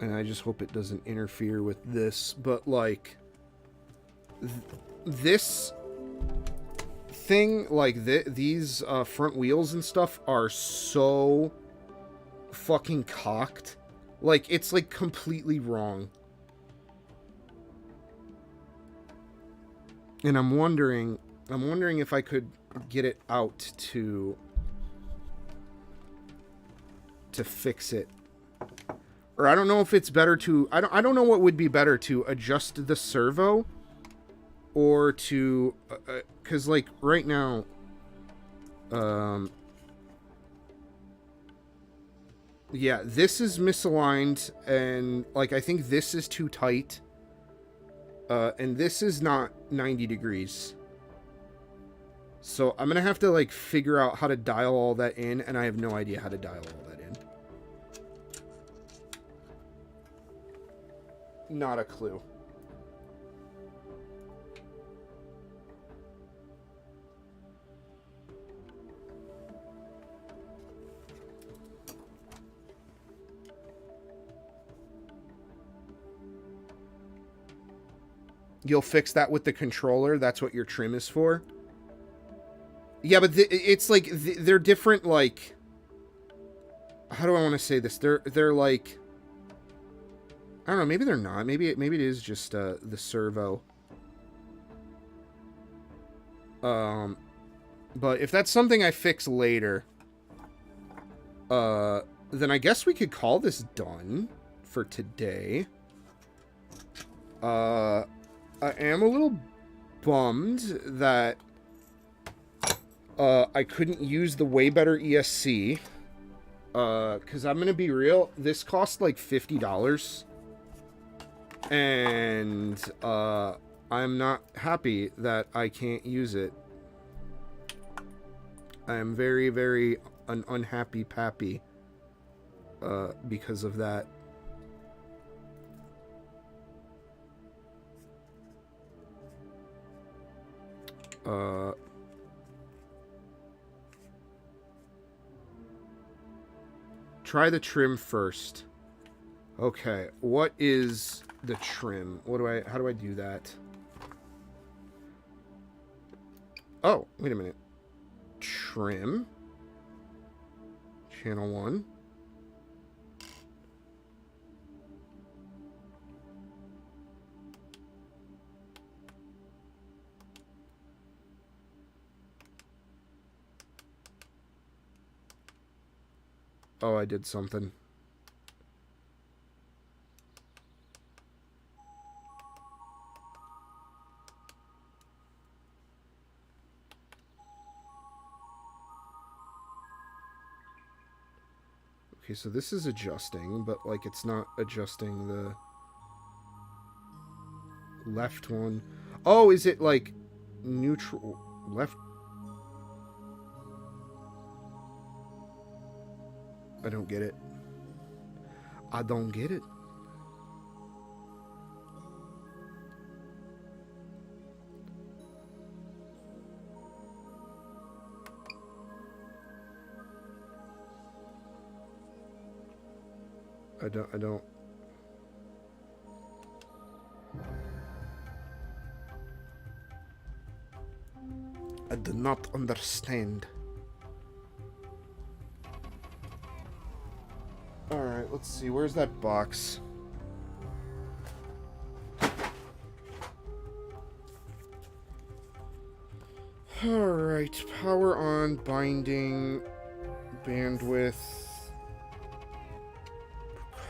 And I just hope it doesn't interfere with this. But, like, this thing, like, these front wheels and stuff are so fucking cocked. Like, it's, like, completely wrong. And I'm wondering if I could get it out to fix it. Or I don't know if it's better to... I don't know what would be better, to adjust the servo or to... Because, like, right now... yeah, this is misaligned, and, like, I think this is too tight. And this is not 90 degrees. So I'm going to have to, like, figure out how to dial all that in, and I have no idea how to dial all that in. Not a clue. You'll fix that with the controller? That's what your trim is for? Yeah, but it's like, they're different, like... How do I want to say this? They're like... I don't know, maybe they're not. Maybe it is just the servo. But if that's something I fix later, then I guess we could call this done for today. I am a little bummed that I couldn't use the way better ESC. Because I'm going to be real, this cost like $50. And I'm not happy that I can't use it. I am very, very an unhappy pappy because of that. Try the trim first. Okay, what is the trim? How do I do that? Oh, wait a minute. Trim. Channel 1. Oh, I did something. Okay, so this is adjusting, but, like, it's not adjusting the... left one. Oh, is it like neutral left? I don't get it. I don't get it. I don't. I do not understand. Alright, let's see. Where's that box? Alright, power on, binding, bandwidth,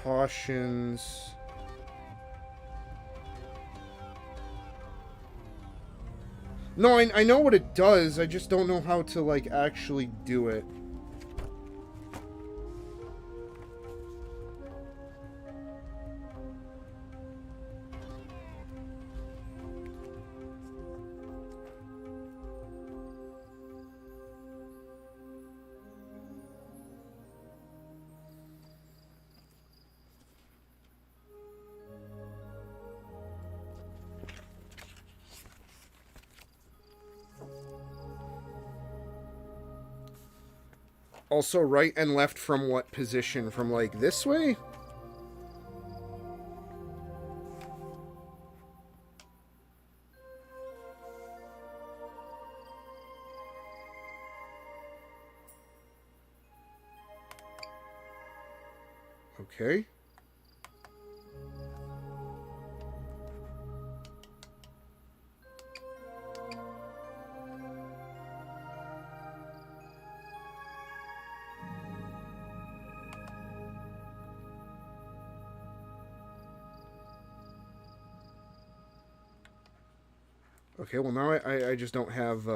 precautions. No, I know what it does, I just don't know how to, like, actually do it. Also, right and left from what position? From, like, this way? Okay. Okay, well now I just don't have,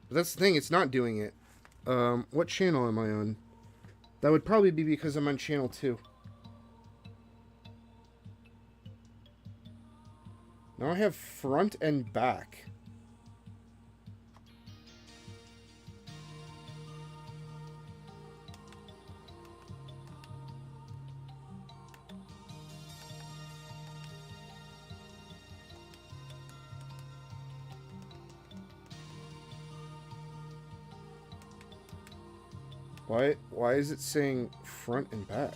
But that's the thing, it's not doing it. What channel am I on? That would probably be because I'm on channel 2. Now I have front and back. Why is it saying front and back?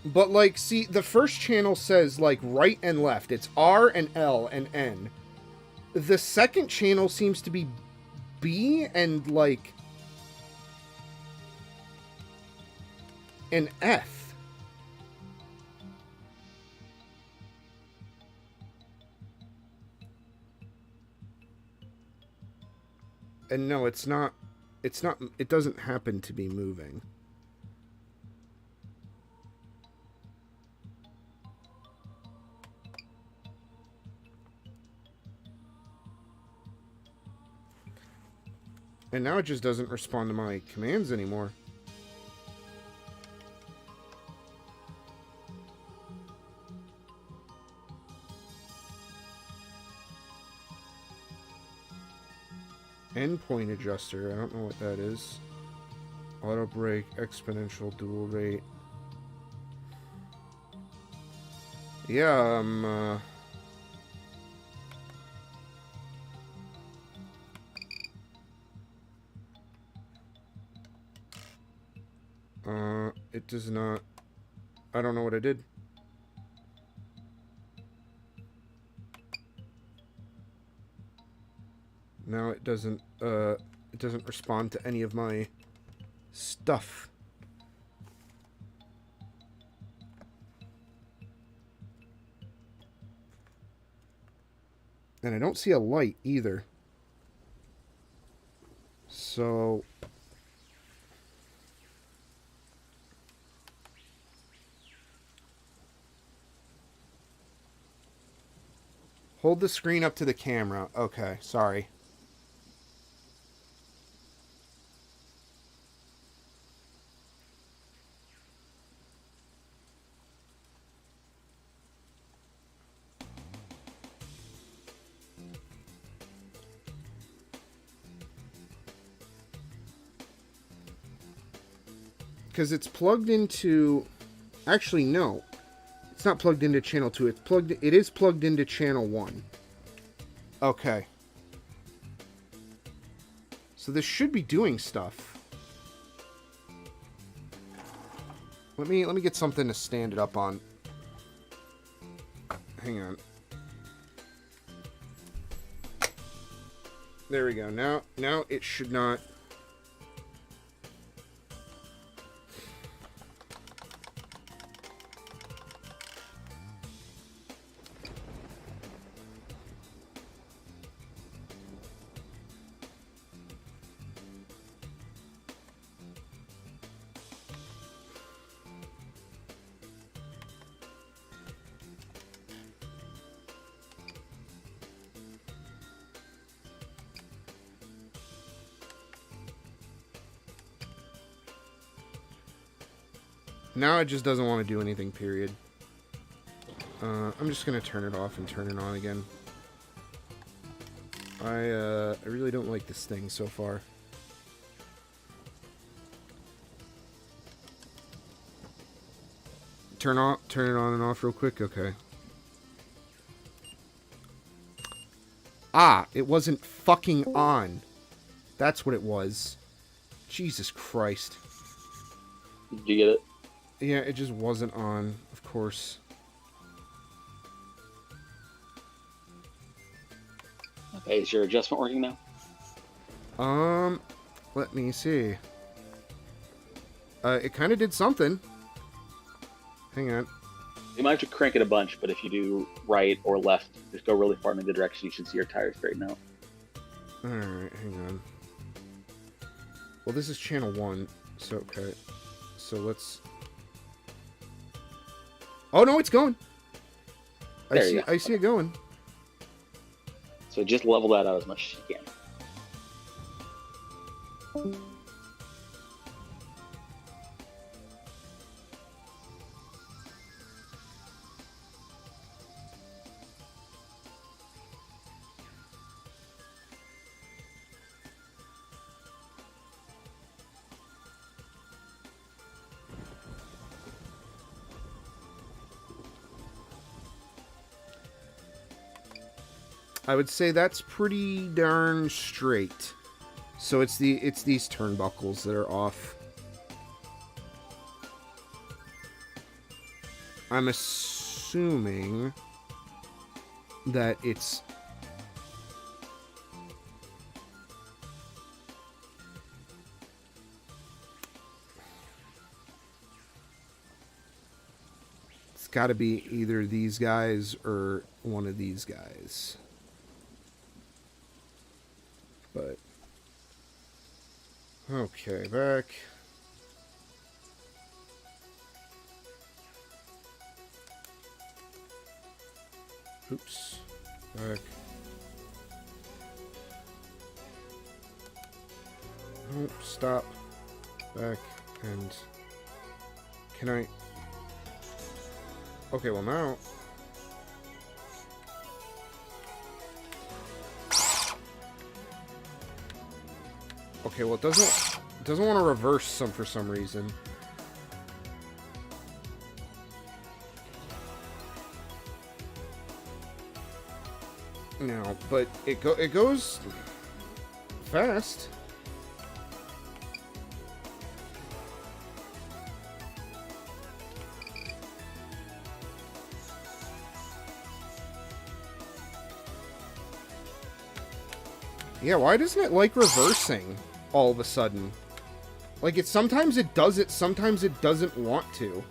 But, like, see, the first channel says, like, right and left. It's R and L and N. The second channel seems to be B and, like, an F. And no, it's not, it doesn't happen to be moving. And now it just doesn't respond to my commands anymore. Endpoint adjuster, I don't know what that is. Auto brake, exponential dual rate. Yeah, it does not... I don't know what I did. it doesn't respond to any of my stuff. And I don't see a light either. So hold the screen up to the camera. Okay, sorry. Because it's plugged into... Actually, no. It's not plugged into channel 2. It is plugged into channel 1. Okay. So this should be doing stuff. Let me get something to stand it up on. Hang on. There we go. Now it should not... Now it just doesn't want to do anything, period. I'm just going to turn it off and turn it on again. I really don't like this thing so far. Turn it on and off real quick. Okay. Ah, it wasn't fucking on. That's what it was. Jesus Christ. Did you get it? Yeah, it just wasn't on, of course. Okay, is your adjustment working now? Let me see. It kind of did something. Hang on. You might have to crank it a bunch, but if you do right or left, just go really far in the direction, you should see your tires straighten out. Alright, hang on. Well, this is channel 1, so okay. So let's... Oh, no, it's going! I see it going. So just level that out as much as you can. I would say that's pretty darn straight. So it's these turnbuckles that are off. I'm assuming that it's got to be either these guys or one of these guys. But okay, back. Oops. Back. Nope, stop. Back. And can I... Okay, well now... Okay, well it doesn't want to reverse some for some reason. No, but it goes fast. Yeah, why doesn't it like reversing all of a sudden? Like, sometimes it does it, sometimes it doesn't want to.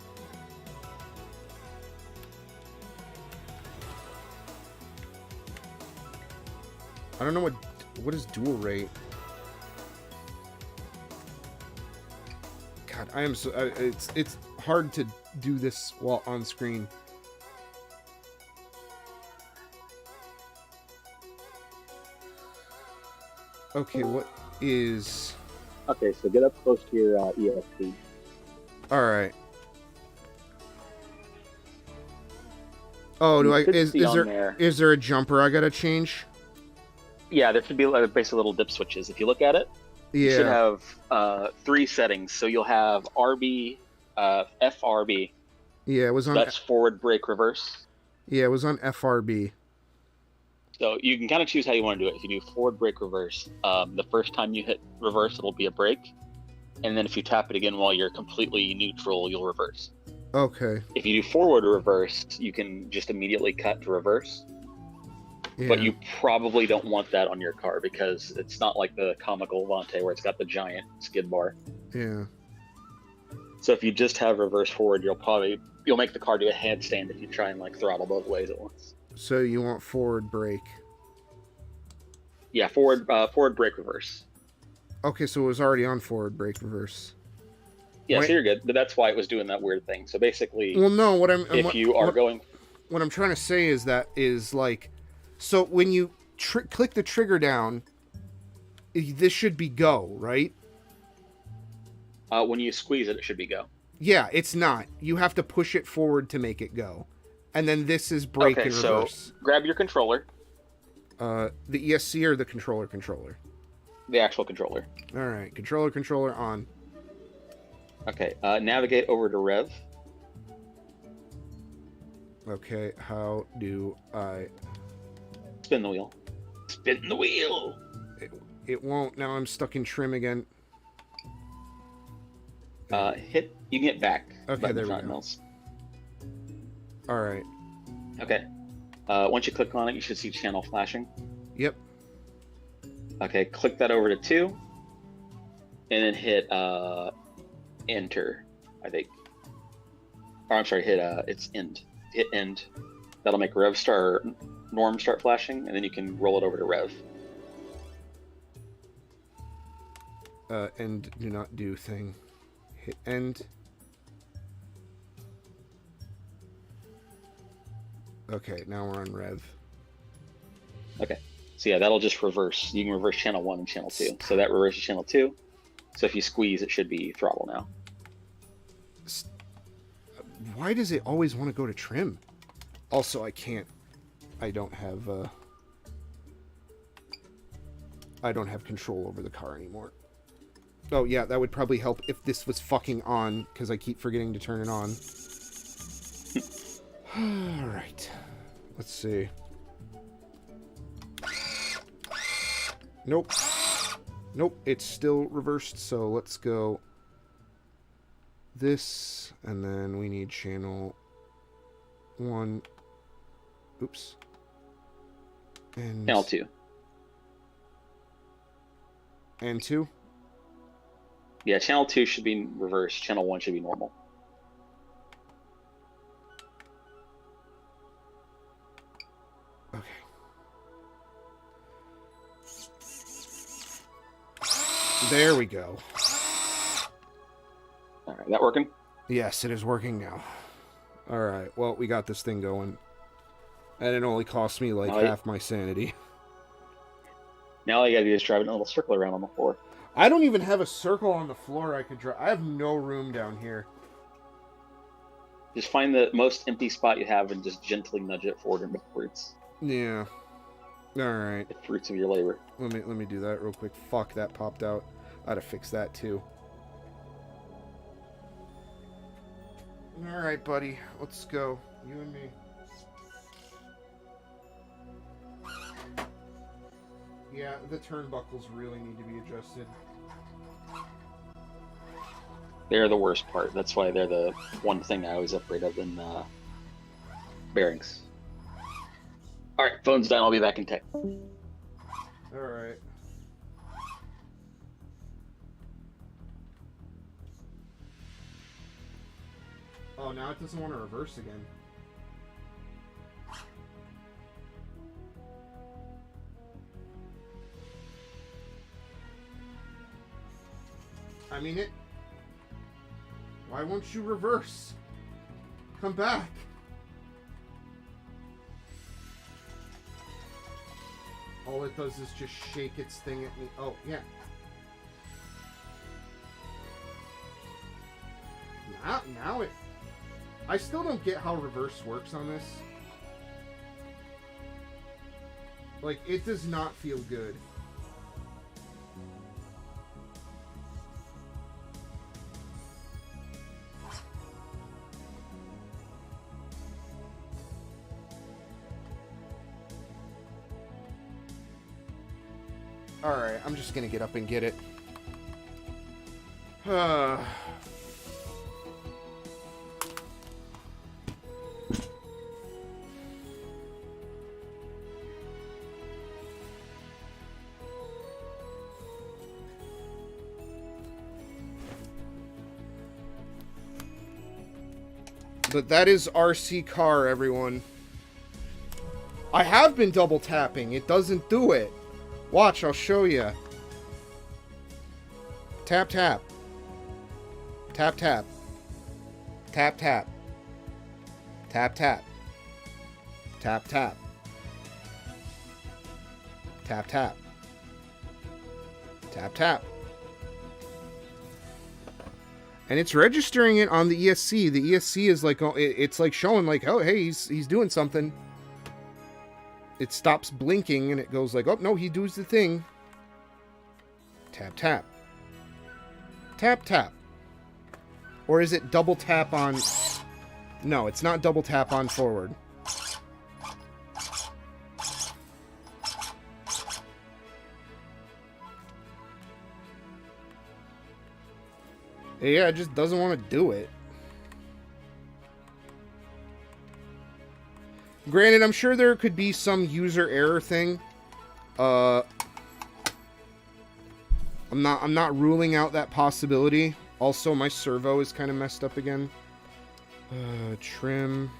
I don't know what is dual rate. God, I am so it's hard to do this while on screen. Okay, what is... Okay, so get up close to your ESP. Alright. Oh, is there a jumper I gotta change? Yeah, there should be basically little dip switches. If you look at it, you should have 3 settings. So you'll have RB, FRB. Yeah, it was on... That's forward, brake, reverse. Yeah, it was on FRB. So you can kind of choose how you want to do it. If you do forward, brake, reverse, the first time you hit reverse, it'll be a brake. And then if you tap it again while you're completely neutral, you'll reverse. Okay. If you do forward or reverse, you can just immediately cut to reverse. Yeah. But you probably don't want that on your car because it's not like the comical Avante where it's got the giant skid bar. Yeah. So if you just have reverse forward, you'll make the car do a handstand if you try and like throttle both ways at once. So you want forward brake? Yeah, forward brake reverse. Okay, so it was already on forward brake reverse. Yeah, so you're good, but that's why it was doing that weird thing. So basically, well, no, what I'm trying to say is like, so when you click the trigger down, this should be go, right? When you squeeze it, it should be go. Yeah, it's not. You have to push it forward to make it go. And then this is brake and reverse. So grab your controller. The ESC or the controller? The actual controller. All right, controller on. Okay, navigate over to rev. Okay, how do I... Spin the wheel. Spin the wheel! It won't. Now I'm stuck in trim again. You can hit back. Okay, there we go. All right. Okay. Once you click on it, you should see channel flashing. Yep. Okay, click that over to 2. And then hit enter, I think. Or I'm sorry, hit it's end. Hit end. That'll make rev start, norm start flashing, and then you can roll it over to rev. End do not do thing. Hit end. Okay, now we're on rev. Okay. So yeah, that'll just reverse. You can reverse channel 1 and channel 2. So that reverses channel 2. So if you squeeze, it should be throttle now. Why does it always want to go to trim? Also, I don't have control over the car anymore. Oh yeah, that would probably help if this was fucking on, because I keep forgetting to turn it on. Alright. Let's see. Nope. Nope, it's still reversed, so let's go this, and then we need channel 1. Oops. And channel 2. And 2? Yeah, channel 2 should be reversed. Channel 1 should be normal. Okay. There we go. Alright, that working? Yes, it is working now. Alright, well, we got this thing going. And it only cost me like half my sanity. Now all you gotta do is drive a little circle around on the floor. I don't even have a circle on the floor I could drive. I have no room down here. Just find the most empty spot you have and just gently nudge it forward and backwards. Yeah. Alright. The fruits of your labor. Let me do that real quick. Fuck, that popped out. I gotta fix that too. Alright, buddy. Let's go. You and me. Yeah, the turnbuckles really need to be adjusted. They're the worst part. That's why they're the one thing I always upgrade of in bearings. Alright, phone's done. I'll be back in tech. Alright. Oh, now it doesn't want to reverse again. I mean it. Why won't you reverse? Come back. All it does is just shake its thing at me. Oh, yeah. Now it... I still don't get how reverse works on this. Like, it does not feel good. Alright, I'm just gonna get up and get it. But that is RC car, everyone. I have been double tapping. It doesn't do it. Watch, I'll show you. Tap, tap. Tap, tap. Tap, tap. Tap, tap. Tap, tap. Tap, tap. Tap, tap. And it's registering it on the ESC. The ESC is like, it's like showing like, oh, hey, he's doing something. It stops blinking and it goes like, oh, no, he does the thing. Tap, tap. Tap, tap. Or is it double tap on... No, it's not double tap on forward. Yeah, it just doesn't want to do it. Granted, I'm sure there could be some user error thing. I'm not ruling out that possibility. Also, my servo is kind of messed up again. Trim.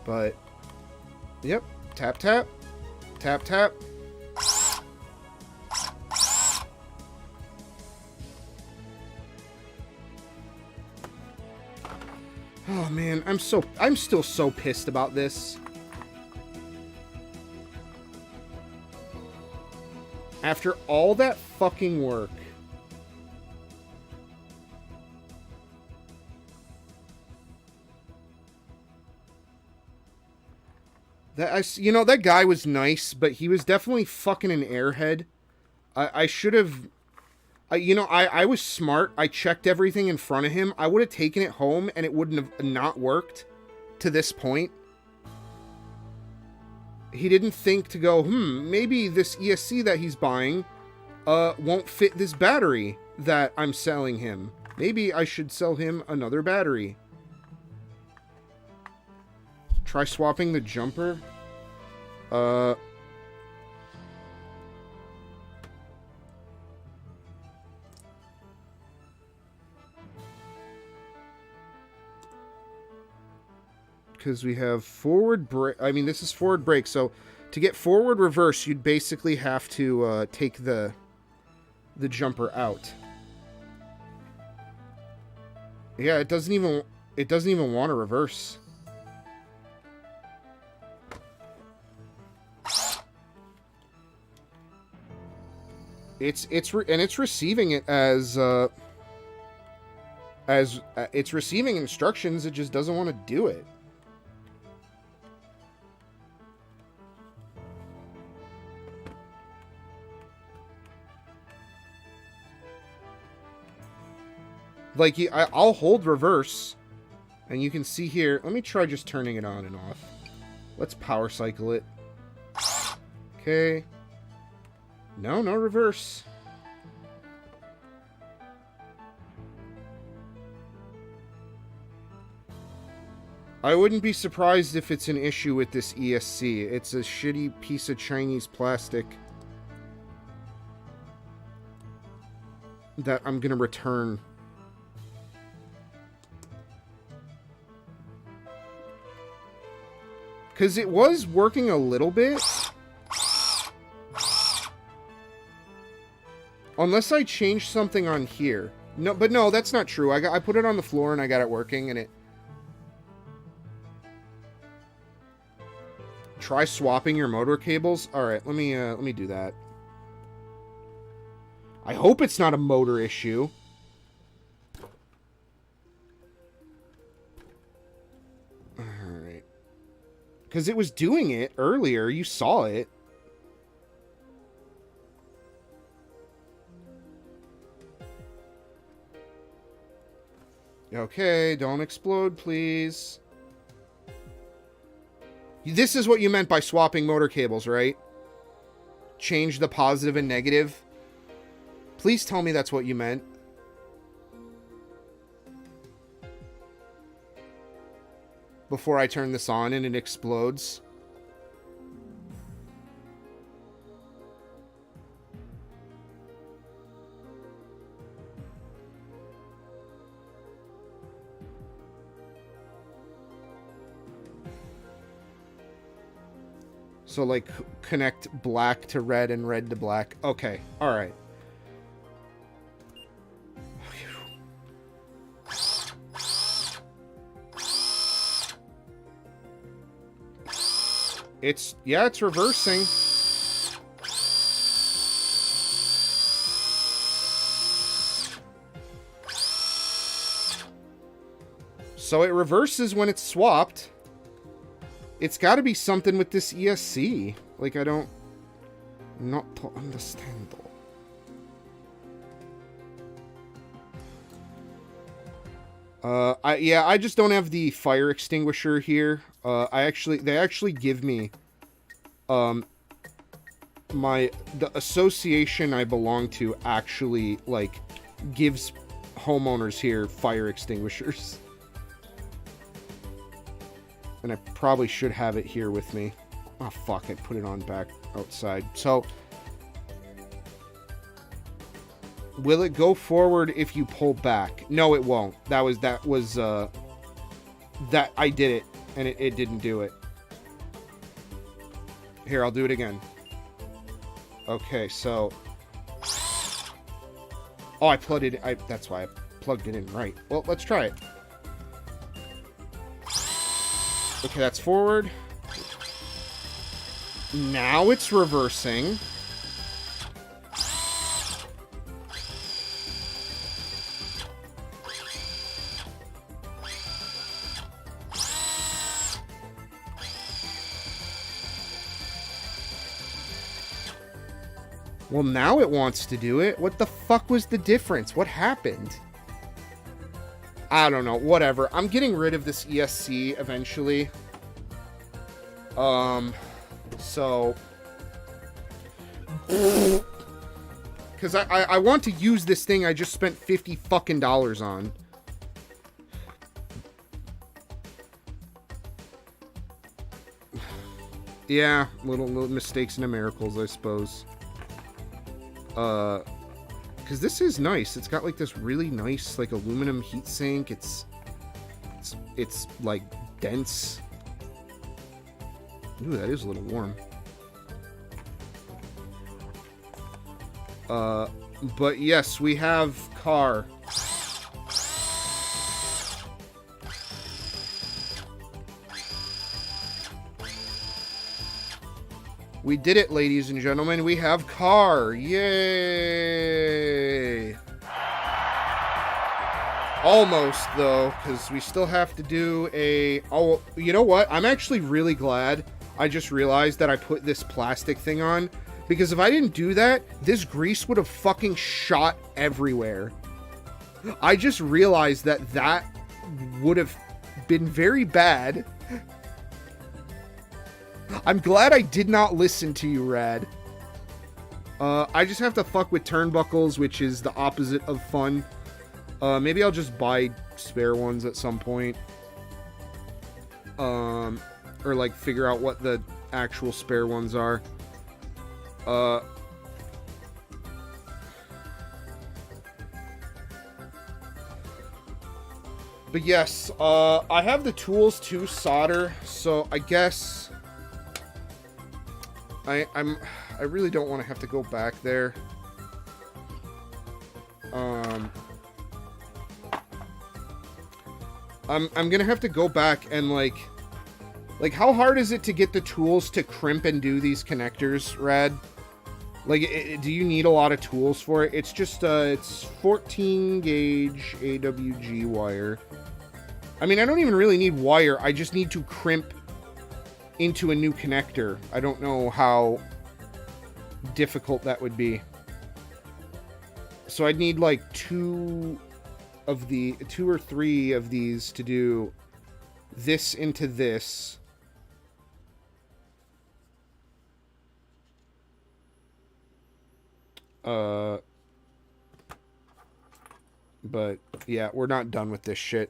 But, yep, tap, tap, tap, tap. Oh man, I'm still so pissed about this. After all that fucking work. You know, that guy was nice, but he was definitely fucking an airhead. I should have... I was smart. I checked everything in front of him. I would have taken it home, and it wouldn't have not worked to this point. He didn't think to go, maybe this ESC that he's buying won't fit this battery that I'm selling him. Maybe I should sell him another battery. Try swapping the jumper. Because we have forward brake. I mean, this is forward brake. So to get forward reverse, you'd basically have to take the jumper out. Yeah, it doesn't even want to reverse. It's receiving it as it's receiving instructions. It just doesn't want to do it. Like, I'll hold reverse, and you can see here. Let me try just turning it on and off. Let's power cycle it. Okay. No reverse. I wouldn't be surprised if it's an issue with this ESC. It's a shitty piece of Chinese plastic that I'm gonna return. Because it was working a little bit. Unless I changed something on here. No, but no, that's not true. I put it on the floor and I got it working, and it... Try swapping your motor cables. All right, let me do that. I hope it's not a motor issue. All right. Because it was doing it earlier. You saw it. Okay, don't explode, please. This is what you meant by swapping motor cables, right? Change the positive and negative. Please tell me that's what you meant. Before I turn this on and it explodes. So, like, connect black to red and red to black. Okay, alright. Yeah, it's reversing. So it reverses when it's swapped. It's got to be something with this ESC. Like, I don't... Not to understand. I just don't have the fire extinguisher here. They actually give me, the association I belong to actually, like, gives homeowners here fire extinguishers. And I probably should have it here with me. Oh, fuck, I put it on back outside. So, will it go forward if you pull back? No, it won't. That I did it, and it didn't do it. Here, I'll do it again. Okay, so... Oh, I plugged it in. That's why I plugged it in right. Well, let's try it. Okay, that's forward. Now it's reversing. Well, now it wants to do it. What the fuck was the difference? What happened? I don't know. Whatever. I'm getting rid of this ESC eventually. So... Because I want to use this thing I just spent $50 fucking on. Yeah, little mistakes and miracles, I suppose. Because this is nice. It's got like this really nice like aluminum heatsink. It's like dense. Ooh, that is a little warm. But yes, we have car. We did it, ladies and gentlemen. We have car. Yay! Almost, though, because we still have to do a... Oh, you know what? I'm actually really glad I just realized that I put this plastic thing on. Because if I didn't do that, this grease would have fucking shot everywhere. I just realized that that would have been very bad. I'm glad I did not listen to you, Rad. I just have to fuck with turnbuckles, which is the opposite of fun. Maybe I'll just buy spare ones at some point. Or like figure out what the actual spare ones are. But yes, I have the tools to solder, so I guess I really don't want to have to go back there. I'm gonna have to go back and like how hard is it to get the tools to crimp and do these connectors, Rad? Like, do you need a lot of tools for it? It's just, it's 14 gauge AWG wire. I mean, I don't even really need wire. I just need to crimp into a new connector. I don't know how difficult that would be. So I'd need like two or three of these to do this into this. But yeah, we're not done with this shit.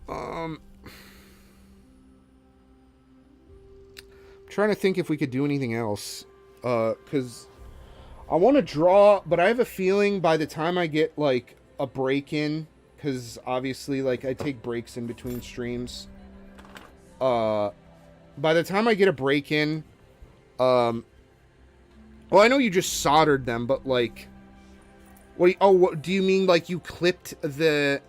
I'm trying to think if we could do anything else. Cause I want to draw, but I have a feeling by the time I get like a break in, cause obviously like I take breaks in between streams. By the time I get a break in, well, I know you just soldered them, but like, what do you mean? Like you clipped the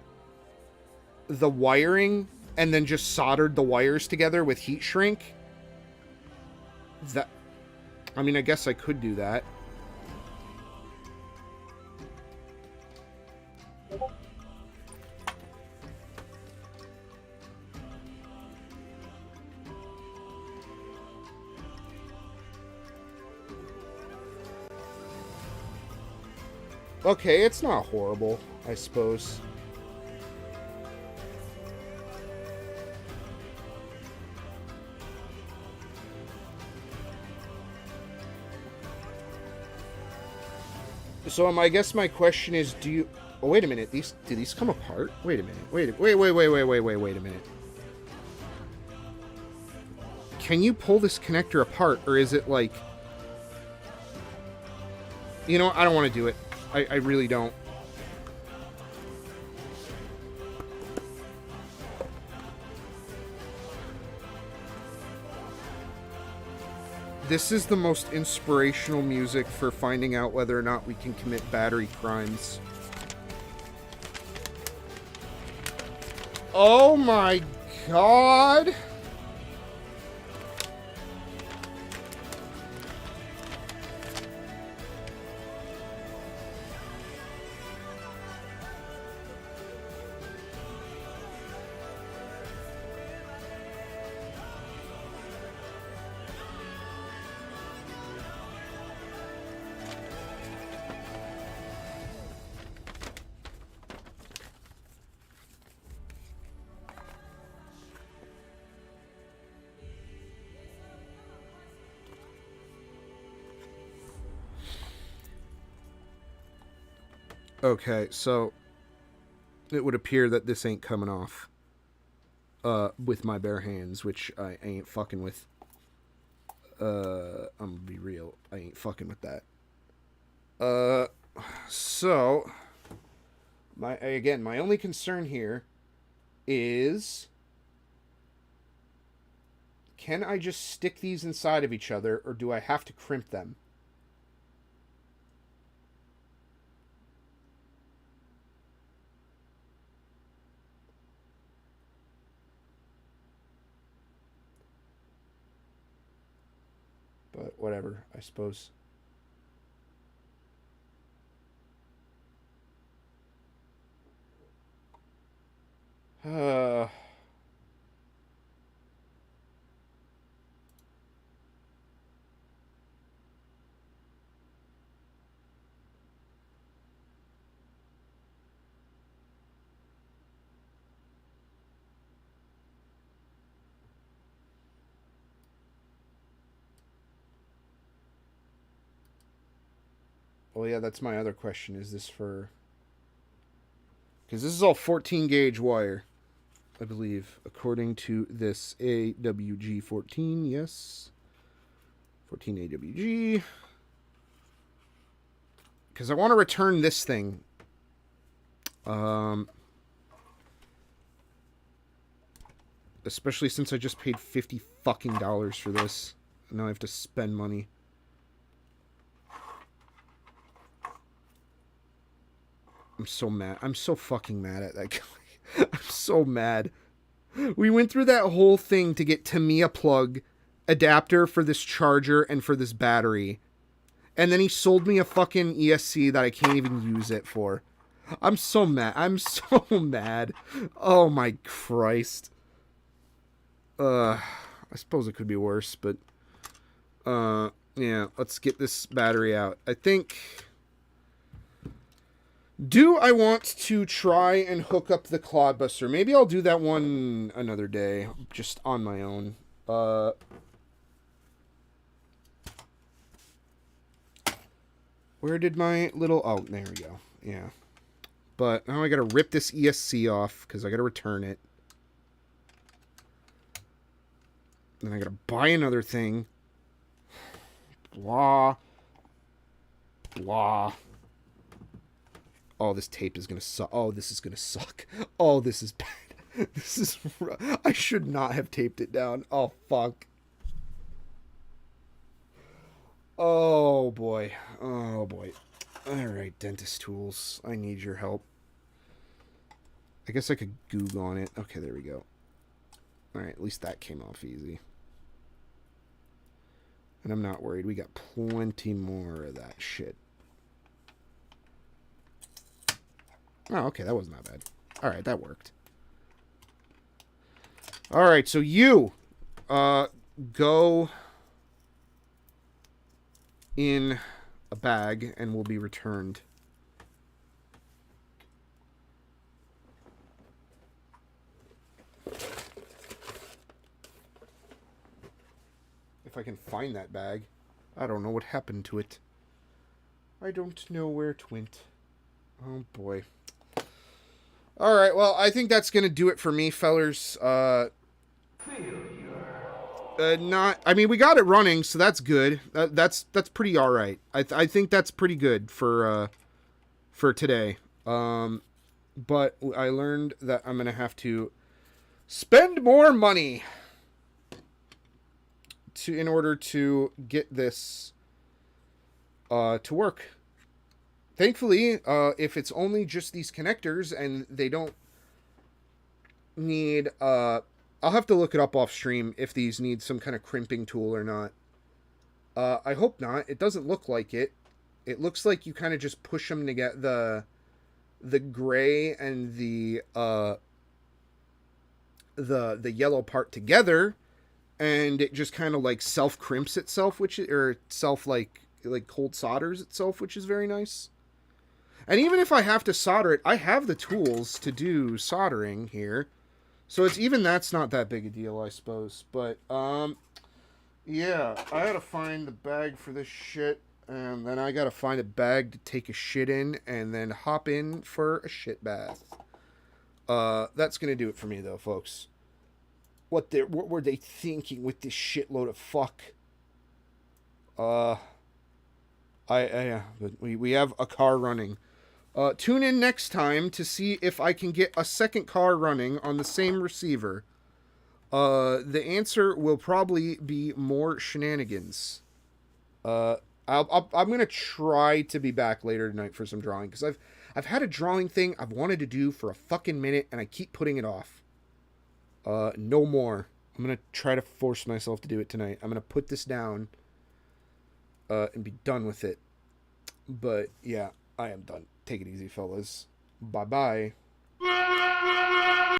wiring and then just soldered the wires together with heat shrink? That, I mean, I guess I could do that. Okay, it's not horrible, I suppose. So I guess my question is, do you... Oh, wait a minute. Do these come apart? Wait a minute. Wait a minute. Can you pull this connector apart, or is it like... You know, I don't want to do it. I really don't. This is the most inspirational music for finding out whether or not we can commit battery crimes. Oh my god! Okay, so it would appear that this ain't coming off with my bare hands, which I ain't fucking with. I'm gonna be real, I ain't fucking with that. So my only concern here is, can I just stick these inside of each other, or do I have to crimp them? But whatever, I suppose. Well, yeah, that's my other question. Is this for... Because this is all 14 gauge wire, I believe, according to this AWG 14. Yes. 14 AWG. Because I want to return this thing. Especially since I just paid $50 fucking for this. Now I have to spend money. I'm so mad. I'm so fucking mad at that guy. I'm so mad. We went through that whole thing to get Tamiya plug, adapter for this charger, and for this battery. And then he sold me a fucking ESC that I can't even use it for. I'm so mad. I'm so mad. Oh my Christ. I suppose it could be worse, but... yeah, let's get this battery out. I think... Do I want to try and hook up the Clodbuster? Maybe I'll do that one another day, just on my own. Where did my little... Oh, there we go. Yeah. But now I gotta rip this ESC off, because I gotta return it. Then I gotta buy another thing. Blah. Blah. Oh, this tape is gonna suck. Oh, this is gonna suck. Oh, this is bad. This is... I should not have taped it down. Oh, fuck. Oh, boy. Oh, boy. Alright, dentist tools. I need your help. I guess I could Goog on it. Okay, there we go. Alright, at least that came off easy. And I'm not worried. We got plenty more of that shit. Oh, okay, that wasn't that bad. Alright, that worked. Alright, so you go in a bag and will be returned. If I can find that bag. I don't know what happened to it. I don't know where it went. Oh boy. Alright, well, I think that's gonna do it for me, fellers. I mean, we got it running, so that's good. That's pretty alright. I think that's pretty good for today. But I learned that I'm gonna have to spend more money in order to get this to work. Thankfully, if it's only just these connectors and they don't need... I'll have to look it up off stream if these need some kind of crimping tool or not. I hope not. It doesn't look like it. It looks like you kind of just push them to get the gray and the yellow part together, and it just kind of like self crimps itself, or self like cold solders itself, which is very nice. And even if I have to solder it, I have the tools to do soldering here. So that's not that big a deal, I suppose. But, yeah, I gotta find the bag for this shit. And then I gotta find a bag to take a shit in, and then hop in for a shit bath. That's gonna do it for me, though, folks. What were they thinking with this shitload of fuck? But we have a car running. Tune in next time to see if I can get a second car running on the same receiver. The answer will probably be more shenanigans. I'm gonna try to be back later tonight for some drawing, because I've had a drawing thing I've wanted to do for a fucking minute, and I keep putting it off. No more. I'm gonna try to force myself to do it tonight. I'm gonna put this down and be done with it. But yeah, I am done. Take it easy, fellas. Bye-bye.